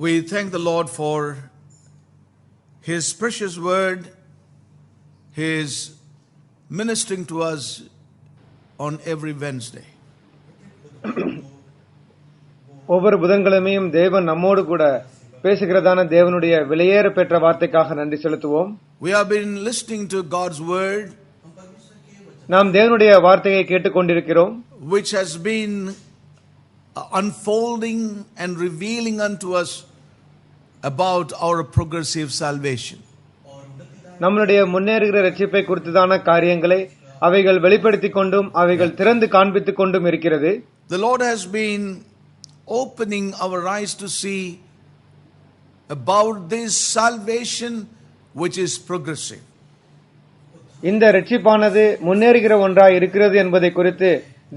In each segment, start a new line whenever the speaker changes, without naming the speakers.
We thank the Lord for His precious word, His ministering to us on every Wednesday.
ஒவ்வொரு புதன்கிழமையும் தேவன் நம்மோடு கூட பேசுகிறதான தேவனுடைய விலையேற பெற்ற வார்த்தைக்காக நன்றி செலுத்துவோம்.
We have been listening to God's word,
நாம் தேவனுடைய வார்த்தையை கேட்டுக்கொண்டிருக்கிறோம்,
which has been unfolding and revealing unto us about our progressive salvation.
நம்முடைய முன்னேறுகிற ரட்சிப்பை குறித்ததான காரியங்களை அவைகள் வெளிப்படுத்திக் கொண்டும் அவைகள் திறந்து காண்பித்துக் கொண்டும் இருக்கிறது.
The Lord has been opening our eyes to see about this salvation which is progressive.
இந்த ரட்சிப்பானது முன்னேறுகிற ஒன்றாய் இருக்கிறது என்பதை குறித்து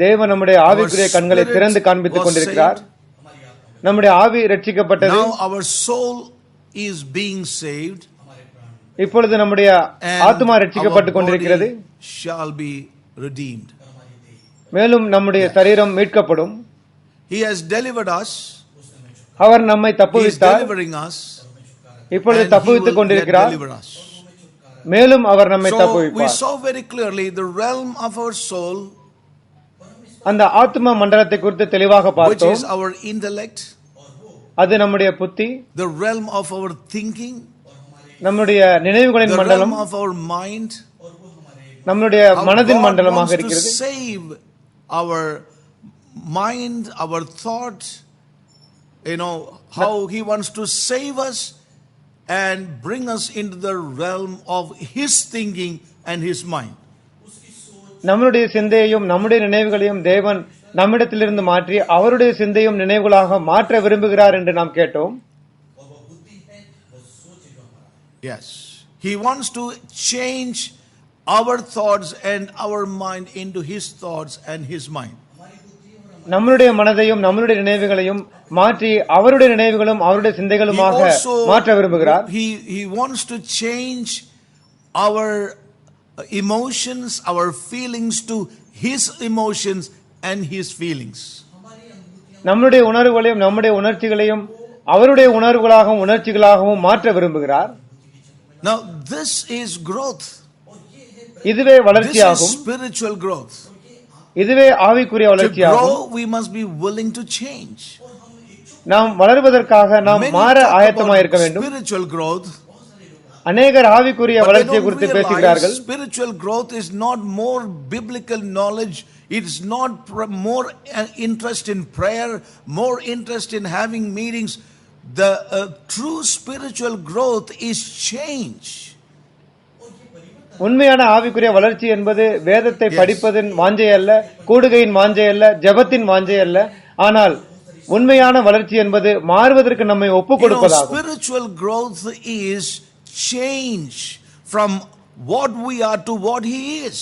தேவன் நம்முடைய ஆவிக்குரிய கண்களை திறந்து காண்பித்துக் கொண்டிருக்கிறார். நம்முடைய ஆவி ரட்சிக்கப்பட்டது.
Now our soul is being saved.
இப்பொழுது நம்முடைய ஆத்மா ரட்சிக்கப்பட்டுக் கொண்டிருக்கிறது.
Shall be redeemed.
மேலும் நம்முடைய சரீரம் மீட்கப்படும்.
He has delivered us.
அவர் நம்மை தப்புவித்தார்.
delivering us.
இப்பொழுது தப்புவித்துக் கொண்டிருக்கிறார். மேலும் அவர் நம்மை தப்புவிப்பார்.
We saw very clearly the realm of our soul,
அந்த ஆத்ம மண்டலத்தை குறித்து தெளிவாக பார்த்தோம்.
which is our intellect,
அது நம்முடைய புத்தி,
the realm of our thinking,
நம்முடைய நினைவுகளின் மண்டலம்,
the realm of our mind,
நம்முடைய மனதின் மண்டலமாக இருக்கிறது.
Save our mind, our thought, how He wants to save us and bring us into the realm of His thinking and His mind.
நம்முடைய சிந்தையையும் நம்முடைய நினைவுகளையும் தேவன் நம்மிடத்திலிருந்து மாற்றி அவருடைய சிந்தையும் நினைவுகளாக மாற்ற விரும்புகிறார் என்று நாம் கேட்டோம்.
Yes, He wants to change our thoughts and our mind into His thoughts and His mind.
நம்முடைய மனதையும் நம்முடைய நினைவுகளையும் மாற்றி அவருடைய நினைவுகளும் அவருடைய சிந்தைகளுமாக மாற்ற விரும்புகிறார்.
He wants to change our emotions, our feelings to His emotions and His feelings.
நம்முடைய உணர்வுகளையும் நம்முடைய உணர்ச்சிகளையும் அவருடைய உணர்வுகளாகவும் உணர்ச்சிகளாகவும் மாற்ற விரும்புகிறார்.
Now this is growth.
இதுவே வளர்ச்சியாகும்.
This is spiritual growth.
இதுவே ஆவிக்குரிய வளர்ச்சியாகும்.
To grow, we must be willing to change.
நாம் வளர்வதற்காக நாம் மாற ஆயத்தமாக இருக்க வேண்டும்.
Spiritual growth.
அநேகர் ஆவிக்குரிய வளர்ச்சியை குறித்து பேசுகிறார்கள்.
Spiritual growth is not more biblical knowledge. It's not more interest in prayer, more interest in having meetings. The true spiritual growth is change.
உண்மையான ஆவிக்குரிய வளர்ச்சி என்பது வேதத்தை படிப்பதின் வாஞ்சை அல்ல, கூடுகையின் வாஞ்சை அல்ல, ஜெபத்தின் வாஞ்சை அல்ல. ஆனால் உண்மையான வளர்ச்சி என்பது மாறுவதற்கு நம்மை ஒப்புக் கொடுப்பதாகும்.
Spiritual growth is change from what we are to what He is.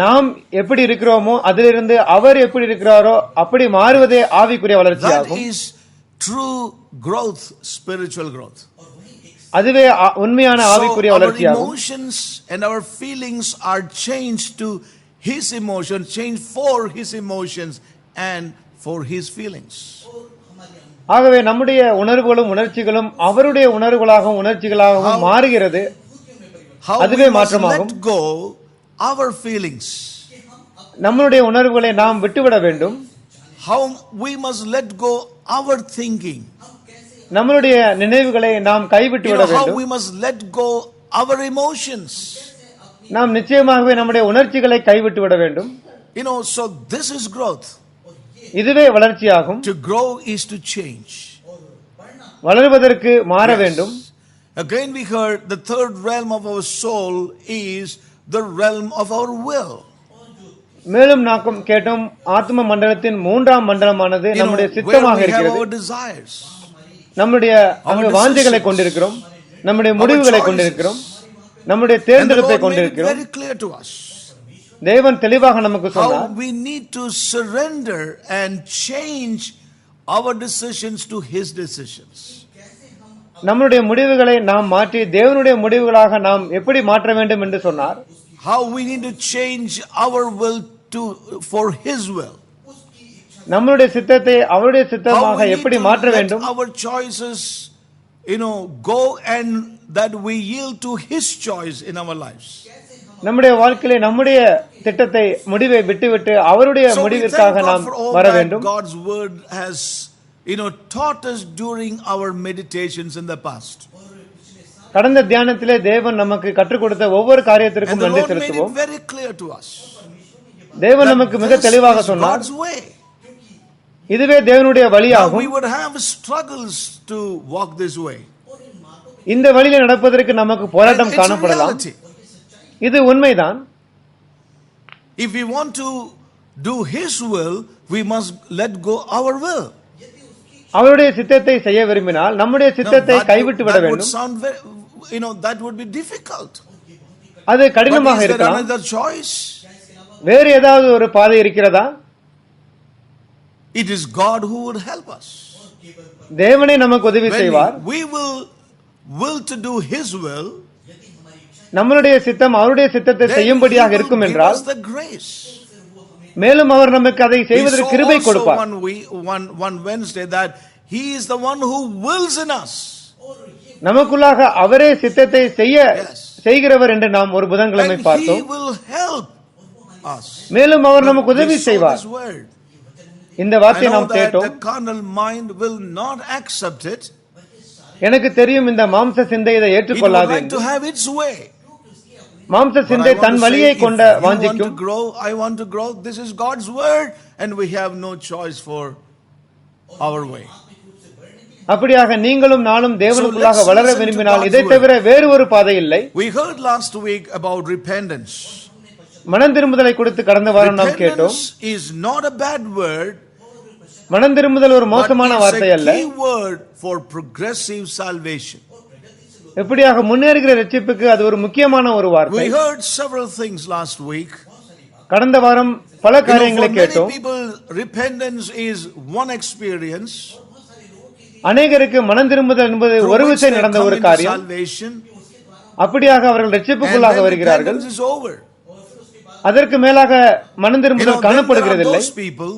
நாம் எப்படி இருக்கிறோமோ அதிலிருந்து அவர் எப்படி இருக்கிறாரோ அப்படி மாறுவதே ஆவிக்குரிய வளர்ச்சியாகும்.
That is true growth, spiritual growth.
அதுவே உண்மையான ஆவிக்குரிய வளர்ச்சியாகும்.
Our emotions and our feelings are changed to His emotions, changed for His emotions and for His feelings.
ஆகவே நம்முடைய உணர்வுகளும் உணர்ச்சிகளும் அவருடைய உணர்வுகளாகவும் உணர்ச்சிகளாகவும் மாறுகிறது. அதுவே மாற்றமாகும்.
Let go our feelings.
நம்முடைய உணர்வுகளை நாம் விட்டுவிட வேண்டும்.
How we must let go our thinking.
நம்முடைய நினைவுகளை நாம் கைவிட்டு விட வேண்டும்.
How we must let go our emotions.
நாம் நிச்சயமாகவே நம்முடைய உணர்ச்சிகளை கைவிட்டு விட வேண்டும்.
So this is growth.
இதுவே வளர்ச்சியாகும்.
To grow is to change.
வளர்வதற்கு மாற வேண்டும்.
Again we heard the third realm of our soul is the realm of our will.
மேலும் நாம் கேட்டோம் ஆத்ம மண்டலத்தின் மூன்றாம் மண்டலமானது நம்முடைய சித்தமாக இருக்கிறது. நம்முடைய அங்கு வாஞ்சைகளை கொண்டிருக்கிறோம், நம்முடைய முடிவுகளை கொண்டிருக்கிறோம், நம்முடைய தேர்ந்தெடுப்பை கொண்டிருக்கிறோம். தேவன் தெளிவாக நமக்கு சொன்னார்.
How we need to surrender and change our decisions to His decisions.
நம்முடைய முடிவுகளை நாம் மாற்றி தேவனுடைய முடிவுகளாக நாம் எப்படி மாற்ற வேண்டும் என்று சொன்னார்.
How we need to change our will for His will.
நம்மளுடைய சித்தத்தை அவருடைய
How
சித்தமாக
we need
எப்படி
to
மாற்ற
let
வேண்டும்,
our choices, go and that we yield to His choice in our lives.
நம்முடைய வாழ்க்கையிலே நம்முடைய திட்டத்தை முடிவை விட்டுவிட்டு அவருடைய
So we thank
முடிவிற்காக
God
நாம்
for all
வர
that
வேண்டும்.
God's word has, taught us during our meditations in the past.
கடந்த தியானத்திலே தேவன் நமக்கு கற்றுக் கொடுத்த ஒவ்வொரு
And
காரியத்திற்கும்
the
நன்றி
Lord made
செலுத்துவோம்.
it very clear to us.
தேவன் நமக்கு மிக
This
தெளிவாக
is
சொன்னார்,
God's way.
இதுவே தேவனுடைய
Now
வழியாகும்.
we would have struggles to walk this way.
இந்த வழியில நடப்பதற்கு நமக்கு
And
போராட்டம்
it's a
காணப்படலாம்.
reality.
இது உண்மைதான்.
If we want to do His will, we must let go our will.
அவருடைய சித்தத்தை செய்ய விரும்பினால் நம்முடைய
Now,
சித்தத்தை கைவிட்டு விட
that would
வேண்டும்.
sound very, that would be difficult.
அது
But
கடினமாக
is there
இருக்கலாம்.
another choice?
வேறு ஏதாவது ஒரு பாதை இருக்கிறதா?
It is God who would help us.
தேவனே நமக்கு உதவி
When
செய்வார்.
we will to do His will,
நம்மளுடைய சித்தம் அவருடைய சித்தத்தை
then He
செய்யும்படியாக
will
இருக்கும்
give
என்றால்
us the grace.
மேலும் அவர் நமக்கு அதை
We
செய்வதற்கு
saw
கிருபை
also
கொடுப்பார்.
one Wednesday that He is the one who wills in us.
நமக்குள்ளாக அவரே சித்தத்தை
Yes.
செய்கிறவர் என்று நாம் ஒரு புதன்கிழமை
And He
பார்த்தோம்.
will help us.
மேலும் அவர் நமக்கு உதவி
We saw
செய்வார்.
this word.
இந்த
I
வார்த்தையை
know
நாம்
that
கேட்டோம்.
the carnal mind will not accept it.
எனக்கு தெரியும் இந்த மாம்ச சிந்தை இதை
It would
ஏற்றுக்கொள்ளாது
like to
என்று.
have its way.
மாம்ச
But I
சிந்தை
want
தன்
to say,
வழியை
if
கொண்ட
you want to
வாஞ்சிக்கும்.
grow, I want to grow. This is God's word, and we have no choice for our way.
அப்படியாக நீங்களும் நானும் தேவனுக்குள்ளாக
So let's
வளர
listen to
விரும்பினால்
God's
இதை
word.
தவிர வேறு ஒரு பாதை இல்லை.
We heard last week about repentance.
மனம் திரும்புதலை குறித்து கடந்த வாரம் நாம் கேட்டோம்.
Repentance is not a bad word,
மனம் திரும்புதல் ஒரு
but
மோசமான வார்த்தை
it's
அல்ல.
a key word for progressive salvation.
எப்படியாக முன்னேறுகிற ரட்சிப்புக்கு அது ஒரு முக்கியமான ஒரு வார்த்தை.
We heard several things last week.
கடந்த வாரம் பல காரியங்களை
For many
கேட்டோம்.
people, repentance is one experience.
அநேகருக்கு மனம் திரும்புதல் என்பது
through
ஒரு
which
விஷயம்
they
நடந்த
come
ஒரு
into
காரியம்.
salvation,
அப்படியாக அவர்கள்
and
ரட்சிப்புக்குள்ளாக
then
வருகிறார்கள்.
repentance is over.
அதற்கு மேலாக மனம் திரும்புதல்
Then there are
காணப்படுகிறதில்லை.
those people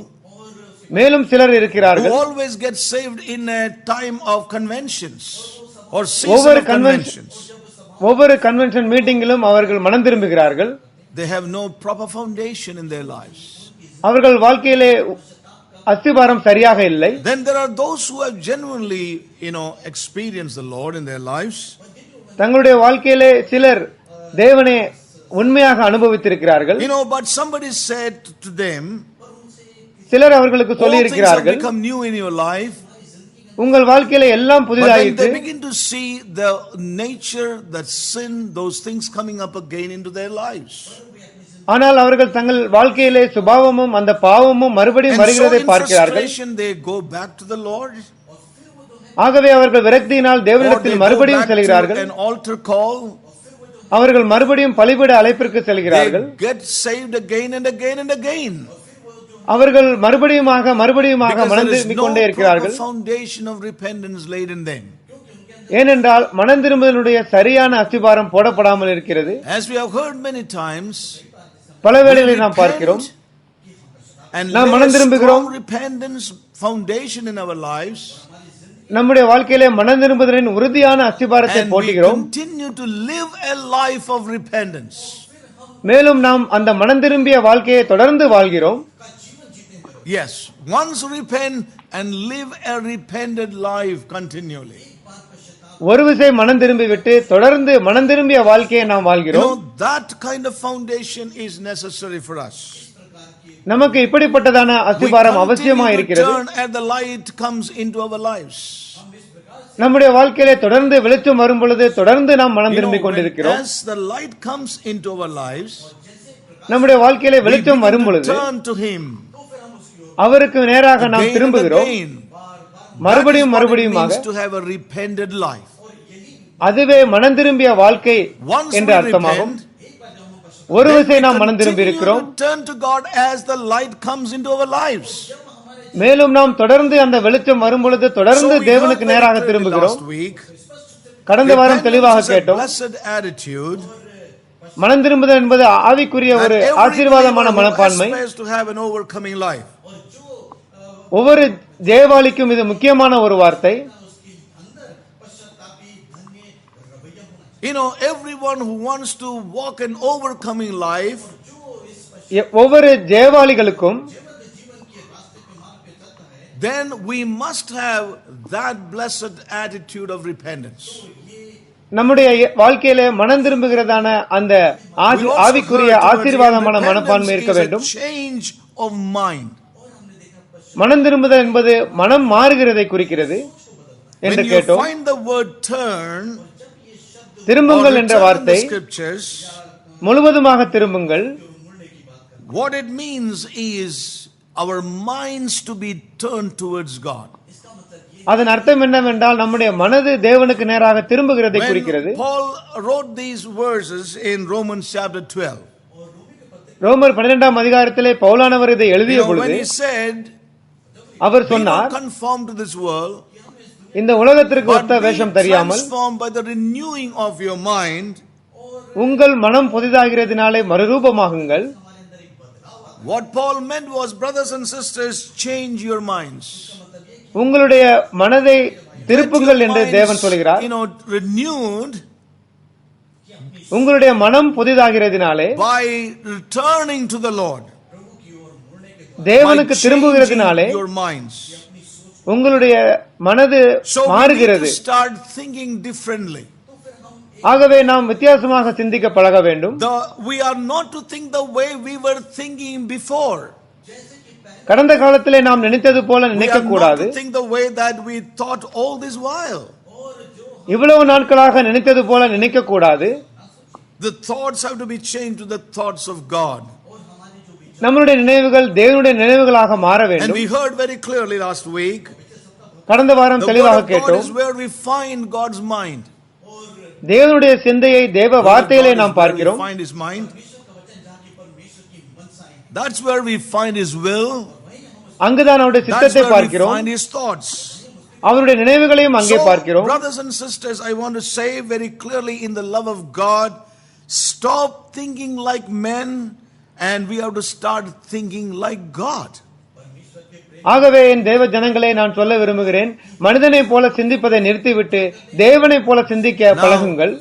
மேலும் சிலர்
who
இருக்கிறார்கள்,
always get saved in a time of conventions or season
ஒவ்வொரு
of conventions.
ஒவ்வொரு கன்வென்ஷன் மீட்டிங்கிலும் அவர்கள் மனம் திரும்புகிறார்கள்.
They have no proper foundation in their lives.
அவர்கள் வாழ்க்கையிலே அஸ்திபாரம் சரியாக இல்லை.
Then there are those who have genuinely, experienced the Lord in their lives.
தங்களுடைய வாழ்க்கையிலே சிலர் தேவனை உண்மையாக அனுபவித்திருக்கிறார்கள்.
But somebody said to them,
சிலர் அவர்களுக்கு
all
சொல்லி
things have
இருக்கிறார்கள்,
become new in your life.
உங்கள் வாழ்க்கையில எல்லாம்
But then
புதிதாயிற்று.
they begin to see the nature, that sin, those things coming up again into their lives.
ஆனால் அவர்கள் தங்கள் வாழ்க்கையிலே சுபாவமும் அந்த பாவமும் மறுபடியும்
And so
வருகிறதை
in
பார்க்கிறார்கள்.
frustration they go back to the Lord,
ஆகவே அவர்கள் விரக்தியினால்
or they
தேவனிடத்தில்
go
மறுபடியும்
back to
செல்கிறார்கள்.
an altar call.
அவர்கள் மறுபடியும் பலிபீட அழைப்பிற்கு செல்கிறார்கள்.
They get saved again and again and again.
அவர்கள் மறுபடியுமாக
Because
மனம்
there is
திரும்பிக்
no
கொண்டே
proper
இருக்கிறார்கள்.
foundation of repentance laid in them.
ஏனென்றால் மனம் திரும்புதலுடைய சரியான அஸ்திபாரம் போடப்படாமல் இருக்கிறது.
As we have heard many times,
பல
we
வேளைகளில் நாம் பார்க்கிறோம்,
repent and
நாம்
lay
மனம்
a
திரும்புகிறோம்.
strong repentance foundation in our lives,
நம்முடைய வாழ்க்கையிலே மனம் திரும்புதலின் உறுதியான அஸ்திபாரத்தை
and we
போட்டுகிறோம்.
continue to live a life of repentance.
மேலும் நாம் அந்த மனம் திரும்பிய வாழ்க்கையை தொடர்ந்து வாழ்கிறோம்.
Yes, once repent and live a repented life continually.
ஒரு விசை மனம் திரும்பி விட்டு தொடர்ந்து மனம் திரும்பிய வாழ்க்கையை நாம் வாழ்கிறோம்.
That kind of foundation is necessary for us.
நமக்கு இப்படிப்பட்டதான
We
அஸ்திபாரம் அவசியமா
continue to
இருக்கிறது.
turn as the light comes into our lives.
நம்முடைய வாழ்க்கையிலே தொடர்ந்து வெளிச்சம் வரும் பொழுது தொடர்ந்து நாம் மனம் திரும்பிக் கொண்டிருக்கிறோம்.
As the light comes into our lives,
நம்முடைய வாழ்க்கையிலே
we
வெளிச்சம் வரும்
begin to
பொழுது
turn to Him
அவருக்கு நேராக நாம்
again and
திரும்புகிறோம்.
again.
மறுபடியும்
That is what it
மறுபடியுமாக.
means to have a repented life.
அதுவே மனம் திரும்பிய வாழ்க்கை
Once
என்று
we
அர்த்தமாகும்.
repent,
ஒரு
then
விசை
we
நாம் மனம் திரும்பி
continue
இருக்கிறோம்.
to turn to God as the light comes into our lives.
மேலும் நாம் தொடர்ந்து அந்த வெளிச்சம் வரும் பொழுது தொடர்ந்து
So we
தேவனுக்கு
heard
நேராக
very clearly
திரும்புகிறோம்.
last week,
கடந்த வாரம் தெளிவாக
repentance is a
கேட்டோம்.
blessed attitude.
மனம் திரும்புதல் என்பது ஆவிக்குரிய ஒரு
And every
ஆசீர்வாதமான
believer who
மனப்பான்மை.
aspires to have an overcoming life.
ஒவ்வொரு ஜெயவாளிக்கும் இது முக்கியமான ஒரு வார்த்தை.
You know, everyone who wants to walk an overcoming life,
ஒவ்வொரு ஜெயவாளிகளுக்கும்
then we must have that blessed attitude of repentance.
நம்முடைய வாழ்க்கையிலே மனம் திரும்புகிறதான அந்த ஆவிக்குரிய ஆசீர்வாதமான மனப்பான்மை இருக்க வேண்டும்.
Change of mind.
மனம் திரும்புதல் என்பது மனம் மாறுகிறதை குறிக்கிறது என்று கேட்டோம்.
When you find the word turn,
திரும்புங்கள் என்ற வார்த்தை முழுவதுமாக திரும்புங்கள்.
What it means is our minds to be turned towards God.
அதன் அர்த்தம் என்னவென்றால் நம்முடைய மனது தேவனுக்கு நேராக திரும்புகிறதை குறிக்கிறது.
Paul wrote these verses in Romans chapter 12.
ரோமர் 12ஆம் அதிகாரத்திலே பவுலானவர் இதை எழுதிய பொழுது அவர் சொன்னார்,
conform to this world,
இந்த உலகத்திற்கு ஒத்த வேஷம் தெரியாமல்
by the renewing of your mind,
உங்கள் மனம் புதிதாகிறதினாலே மறுரூபமாகுங்கள்.
What Paul meant was, brothers and sisters, change your minds.
உங்களுடைய மனதை திருப்புங்கள் என்று தேவன் சொல்கிறார்.
Renewed
உங்களுடைய மனம் புதிதாகிறதினாலே
by returning to the Lord,
தேவனுக்கு திரும்புகிறதினாலே உங்களுடைய மனது மாறுகிறது.
start thinking differently.
ஆகவே நாம் வித்தியாசமாக சிந்திக்க பழக வேண்டும்.
We are not to think the way we were thinking before.
கடந்த காலத்திலே நாம் நினைத்தது போல நினைக்க கூடாது.
Think the way that we thought all this while.
இவ்வளவு நாட்களாக நினைத்தது போல நினைக்க கூடாது.
The thoughts have to be changed to the thoughts of God.
நம்முடைய நினைவுகள் தேவனுடைய நினைவுகளாக மாற வேண்டும்.
And we heard very clearly last week.
கடந்த வாரம் தெளிவாக கேட்டோம்.
This is where we find God's mind.
தேவனுடைய சிந்தையை தேவ வார்த்தையிலே நாம் பார்க்கிறோம்.
Find his mind. That's where we find his will.
அங்குதான் அவருடைய சித்தத்தை பார்க்கிறோம்.
Find his thoughts.
அவருடைய நினைவுகளையும் அங்கே பார்க்கிறோம்.
Brothers and sisters, I want to say very clearly, in the love of God, stop thinking like men and we have to start thinking like God.
ஆகவே என் தேவ ஜனங்களே, நான் சொல்ல விரும்புகிறேன், மனிதனை போல சிந்திப்பதை நிறுத்திவிட்டு தேவனை போல சிந்திக்க பழகுங்கள்.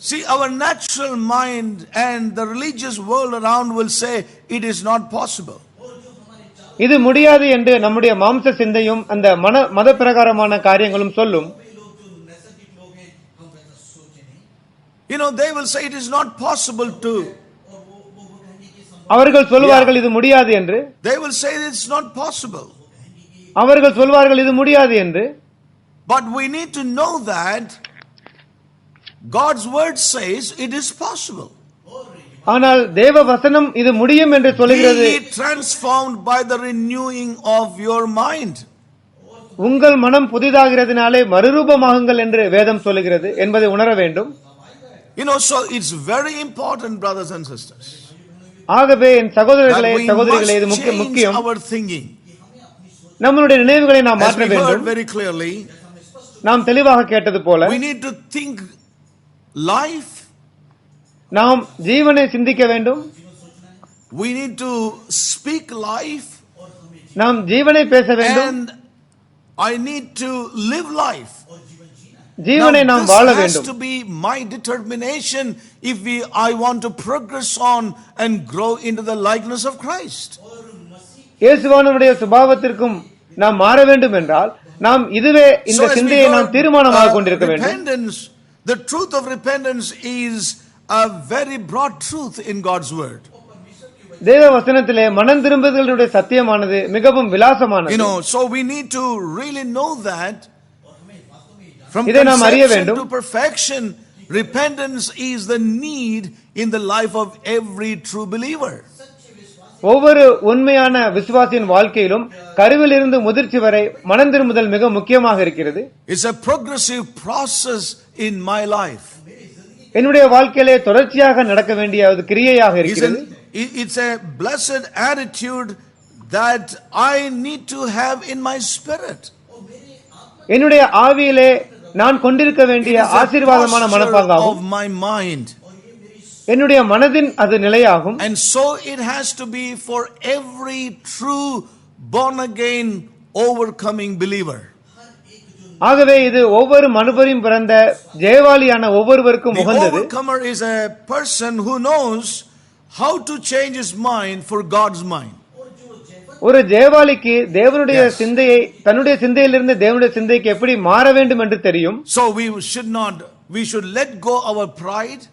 See, our natural mind and the religious world around will say it is not possible.
இது முடியாது என்று நம்முடைய மாம்ச சிந்தையும் அந்த மத பிரகாரமான காரியங்களும் சொல்லும்.
They will say it is not possible to.
அவர்கள் சொல்வார்கள் இது முடியாது என்று.
They will say it's not possible.
அவர்கள் சொல்வார்கள் இது முடியாது என்று.
But we need to know that God's word says it is possible.
ஆனால் தேவ வசனம் இது முடியும் என்று சொல்கிறது.
Be transformed by the renewing of your mind.
உங்கள் மனம் புதிதாகிறதினாலே மறுரூபமாகுங்கள் என்று வேதம் சொல்கிறது என்பதை உணர வேண்டும்.
So it's very important, brothers and sisters.
ஆகவே என் சகோதரர்களே சகோதரிகளே, இது முக்கியம்.
Our thinking.
நம்மளுடைய நினைவுகளை நாம் மாற்ற வேண்டும்.
Very clearly,
நாம் தெளிவாக கேட்டது போல
we need to think life.
நாம் ஜீவனை சிந்திக்க வேண்டும்.
We need to speak life.
நாம் ஜீவனை பேச வேண்டும்.
And I need to live life.
ஜீவனை நாம் வாழ வேண்டும்.
This has to be my determination if I want to progress on and grow into the likeness of Christ.
இயேசுவானவருடைய சுபாவத்திற்கும் நாம் மாற வேண்டும் என்றால் நாம் இதுவே இந்த சிந்தையை நாம் தீர்மானமாக கொண்டிருக்க வேண்டும்.
The truth of repentance is a very broad truth in God's word.
தேவ வசனத்திலே மனம் திரும்புதலுடைய சத்தியமானது மிகவும் விலாசமானது.
So we need to really know that from
இதை நாம் அறிய வேண்டும்.
to perfection, repentance is the need in the life of every true believer.
ஒவ்வொரு உண்மையான விசுவாசியின் வாழ்க்கையிலும் கருவிலிருந்து முதிர்ச்சி வரை மனம் திரும்புதல் மிக முக்கியமாக இருக்கிறது.
It's a progressive process in my life.
என்னுடைய வாழ்க்கையிலே தொடர்ச்சியாக நடக்க வேண்டிய ஒரு கிரியையாக இருக்கிறது.
It's a blessed attitude that I need to have in my spirit.
என்னுடைய ஆவியிலே நான் கொண்டிருக்க வேண்டிய ஆசீர்வாதமான மனப்பாங்காகும்.
Of my mind.
என்னுடைய மனதின் அது நிலையாகும்.
And so it has to be for every true born again overcoming believer.
ஆகவே இது ஒவ்வொரு மனுபரியும் பிறந்த ஜெயவாளியான ஒவ்வொருவருக்கும்
The
உகந்தது.
overcomer is a person who knows how to change his mind for God's mind.
ஒரு ஜெயவாளிக்கு தேவனுடைய சிந்தையை தன்னுடைய சிந்தையிலிருந்து தேவனுடைய சிந்தைக்கு எப்படி மாற வேண்டும் என்று தெரியும்.
So we should let go our pride.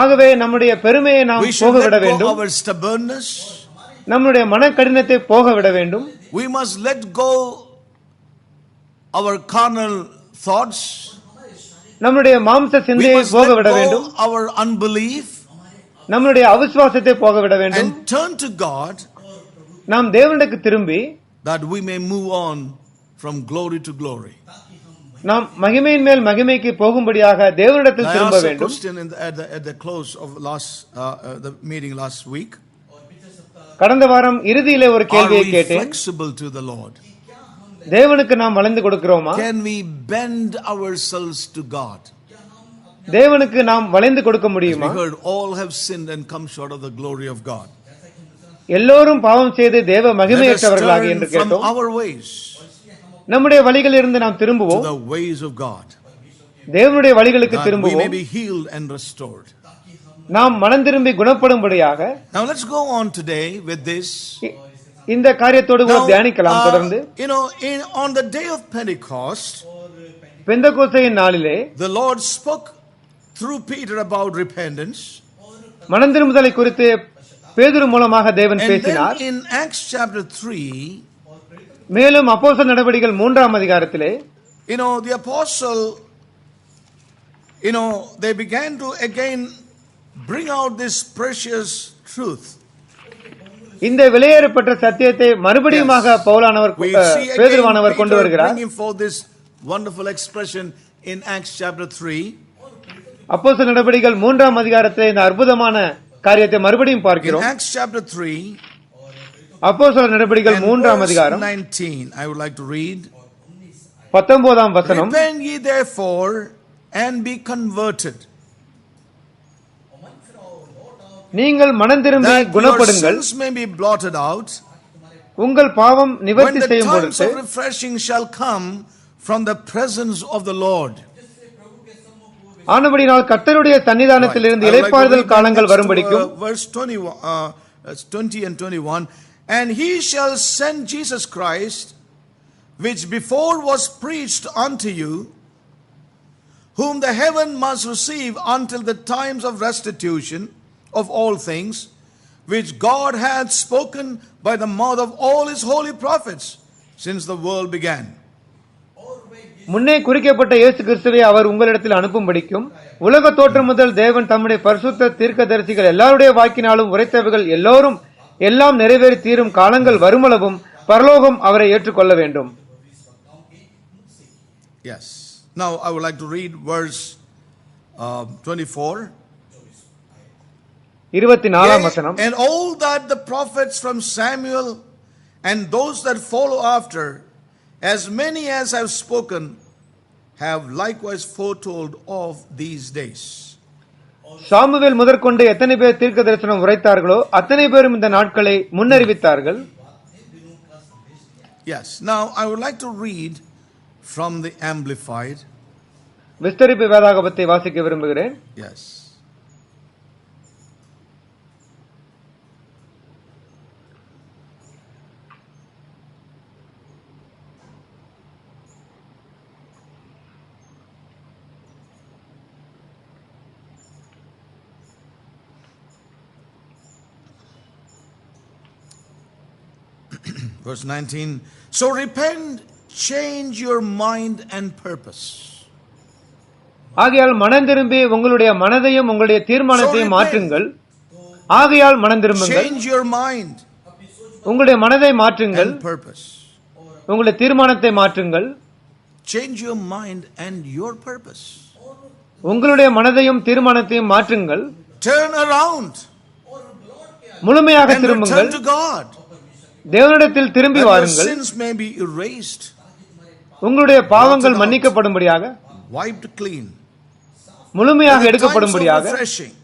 ஆகவே நம்முடைய பெருமையை நாம்
We should
போக விட
let go
வேண்டும்.
our stubbornness.
நம்முடைய மனக்கடினத்தை போக விட வேண்டும்.
We must let go our carnal thoughts.
நம்முடைய மாம்ச
We
சிந்தையை
must
போக
let
விட வேண்டும்.
go our unbelief
நம்முடைய அவிசுவாசத்தை போக விட வேண்டும்.
and turn to God,
நாம் தேவனுக்கு திரும்பி
that we may move on from glory to glory.
நாம் மகிமையின் மேல் மகிமைக்கு போகும்படியாக தேவனிடத்தில்
I
திரும்ப
asked a
வேண்டும்.
question at the close of the meeting last week.
கடந்த வாரம் இறுதியிலே ஒரு
Are
கேள்வியை
we
கேட்டேன்.
flexible to the Lord?
தேவனுக்கு நாம் வளைந்து கொடுக்கிறோமா?
Can we bend ourselves to God?
தேவனுக்கு நாம் வளைந்து கொடுக்க
We
முடியுமா?
heard all have sinned and come short of the glory of God.
எல்லோரும் பாவம் செய்து தேவ
Let us
மகிமையற்றவர்களாக
turn
என்று
from
கேட்டோம்.
our ways
நம்முடைய வழிகளிலிருந்து நாம்
to
திரும்புவோம்.
the ways of God,
தேவனுடைய வழிகளுக்கு
that we may
திரும்புவோம்.
be healed and restored.
நாம் மனம் திரும்பி குணப்படும்படியாக
Now let's go on today with this.
இந்த காரியத்தோடு தியானிக்கலாம் தொடர்ந்து.
On the day of Pentecost,
பெந்தெகோஸ்தையின் நாளிலே
the Lord spoke through Peter about repentance.
மனம் திரும்புதலை குறித்து பேதுரு மூலமாக தேவன்
And
பேசினார்.
then in Acts chapter 3,
மேலும் அப்போஸ்தலர் நடவடிக்கைகள் 3ஆம் அதிகாரத்திலே
the apostle, they began to again bring out this precious truth.
இந்த விலையேறப்பட்ட சத்தியத்தை மறுபடியுமாக பவுலானவர்
We see
பேதுருவானவர்
again
கொண்டு
Peter
வருகிறார்.
bringing forth this wonderful expression in Acts chapter 3.
அப்போஸ்தலர் நடவடிக்கைகள் 3ஆம் அதிகாரத்திலே இந்த அற்புதமான காரியத்தை மறுபடியும்
In
பார்க்கிறோம்.
Acts chapter 3
அப்போஸ்தலர் நடவடிக்கைகள்
and
3ஆம்
verse
அதிகாரம்
19, I would like to read.
19ஆம் வசனம்.
Repent ye therefore and be converted,
நீங்கள் மனம் திரும்பி
that your
குணப்படுங்கள்,
sins may be blotted out,
உங்கள் பாவம்
when
நிவர்த்தி
the
செய்யும்
times
பொழுது
of refreshing shall come from the presence of the Lord.
ஆனபடினால் கர்த்தருடைய சன்னிதானத்திலிருந்து
I would like to
இளைப்பாறுதல்
read
காலங்கள்
next to,
வரும்படிக்கும்
verse 20 and 21. And he shall send Jesus Christ, which before was preached unto you, whom the heaven must receive until the times of restitution of all things, which God hath spoken by the mouth of all his holy prophets since the world began.
முன்னே குறிக்கப்பட்ட இயேசு கிறிஸ்துவை அவர் உங்களிடத்தில் அனுப்பும்படிக்கும் உலக தோற்றம் முதல் தேவன் தம்முடைய பரிசுத்த தீர்க்கதரிசிகள் எல்லாருடைய வாக்கினாலும் உரைத்தவைகள் எல்லாம் நிறைவேறி தீரும் காலங்கள் வருமளவும் பரலோகம் அவரை ஏற்றுக்கொள்ள வேண்டும்.
Yes. Now I would like to read verse 24.
24ஆம் வசனம்.
And all that the prophets from Samuel and those that follow after, as many as have spoken, have likewise foretold of these days.
Samuel முதற்கொண்டு எத்தனை பேர் தீர்க்க தரிசனம் உரைத்தார்களோ அத்தனை பேரும் இந்த நாட்களை முன்னறிவித்தார்கள்.
Yes. Now I would like to read from the Amplified.
விஸ்தரிப்பு வேதாகமத்தை வாசிக்க விரும்புகிறேன்.
Yes. Verse 19. So repent, change your mind and purpose.
ஆகையால் மனம் திரும்பி உங்களுடைய மனதையும் உங்களுடைய தீர்மானத்தையும் மாற்றுங்கள். ஆகையால் மனம் திரும்புங்கள்,
Change your mind
உங்களுடைய மனதை மாற்றுங்கள்,
and purpose.
உங்களுடைய தீர்மானத்தை மாற்றுங்கள்.
Change your mind and your purpose.
உங்களுடைய மனதையும் தீர்மானத்தையும் மாற்றுங்கள்.
Turn around
முழுமையாக
and
திரும்புங்கள்.
return to God.
தேவனிடத்தில் திரும்பி
That your
வாருங்கள்.
sins may be erased,
உங்களுடைய பாவங்கள் மன்னிக்கப்படும்படியாக,
wiped clean.
முழுமையாக
At the times of
எடுக்கப்படும்படியாக,
refreshing,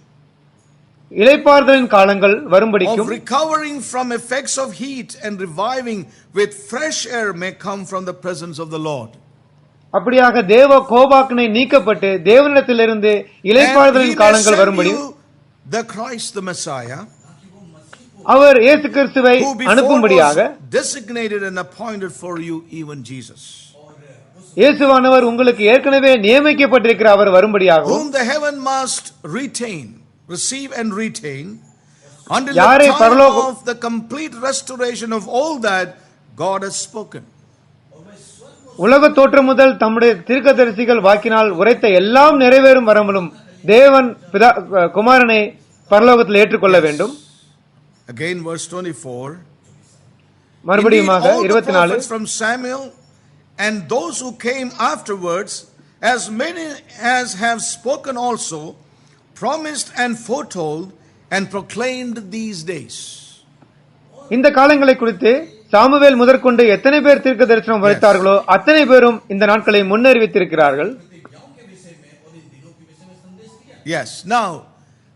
இளைப்பாறுதலின் காலங்கள்
of
வரும்படிக்கும்
recovering from effects of heat and reviving with fresh air may come from the presence of the Lord.
அப்படியாக தேவ கோபாக்கினை நீக்கப்பட்டு தேவனிடத்திலிருந்து
And he
இளைப்பாறுதலின்
may
காலங்கள்
send
வரும்படியும்
you the Christ, the Messiah,
அவர் இயேசு கிறிஸ்துவை
who before
அனுப்பும்படியாக
was designated and appointed for you, even Jesus,
இயேசுவானவர் உங்களுக்கு ஏற்கனவே நியமிக்கப்பட்டிருக்கிற அவர் வரும்படியாகவும்
whom the heaven must retain, receive and retain until
யாரை
the time
பரலோகம்
of the complete restoration of all that God has spoken.
உலக தோற்றம் முதல் தம்முடைய தீர்க்கதரிசிகள் வாக்கினால் உரைத்த எல்லாம் நிறைவேறும் வரமலும் தேவன் குமாரனை பரலோகத்தில் ஏற்றுக்கொள்ள வேண்டும்.
Again verse 24.
மறுபடியுமாக
Indeed, all the
24
prophets from Samuel and those who came afterwards, as many as have spoken also, promised and foretold and proclaimed these days.
இந்த காலங்களை குறித்து சாமுவேல் முதற்கொண்டு எத்தனை பேர் தீர்க்க தரிசனம் உரைத்தார்களோ அத்தனை பேரும் இந்த நாட்களை முன்னறிவித்திருக்கிறார்கள்.
Yes. Now,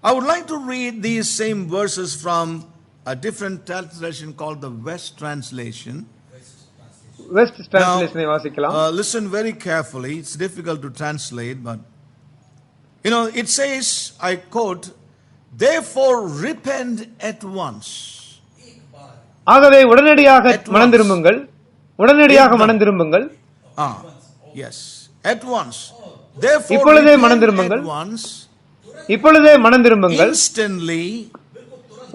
I would like to read these same verses from a different translation called the West Translation.
West டிரான்ஸ்லேஷனை வாசிக்கலாம்.
Listen very carefully. It's difficult to translate, but it says, I quote, "Therefore repent at once."
ஆகவே உடனடியாக மனந்திரும்புங்கள், உடனடியாக மனந்திரும்புங்கள்.
Yes, at once. Therefore
இப்பொழுதே
repent
மனந்திரும்புங்கள்,
at once,
இப்பொழுதே மனந்திரும்புங்கள்,
instantly,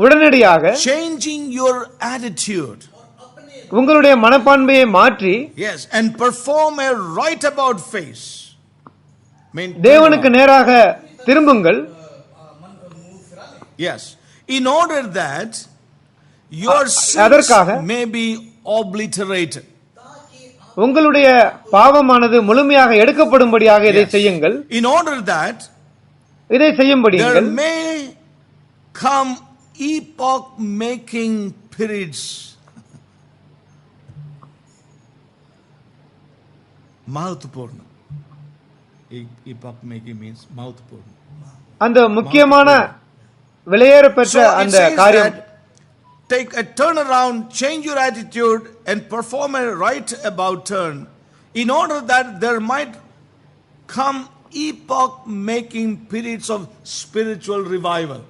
உடனடியாக
changing your attitude.
உங்களுடைய மனப்பான்மையை மாற்றி,
Yes, and perform a right about face.
தேவனுக்கு நேராக திரும்புங்கள்.
Yes, in order that your sins may be obliterated.
உங்களுடைய பாவமானது முழுமையாக எடுக்கப்படும்படியாக இதை செய்யுங்கள்.
In order that
இதை செய்யும்படியாக
there may come epoch making periods. Mouth purna. Epoch making means mouth purna.
அந்த முக்கியமான விலையேற பெற்ற அந்த காரியம்,
take a turn around, change your attitude and perform a right about turn in order that there might come epoch making periods of spiritual revival.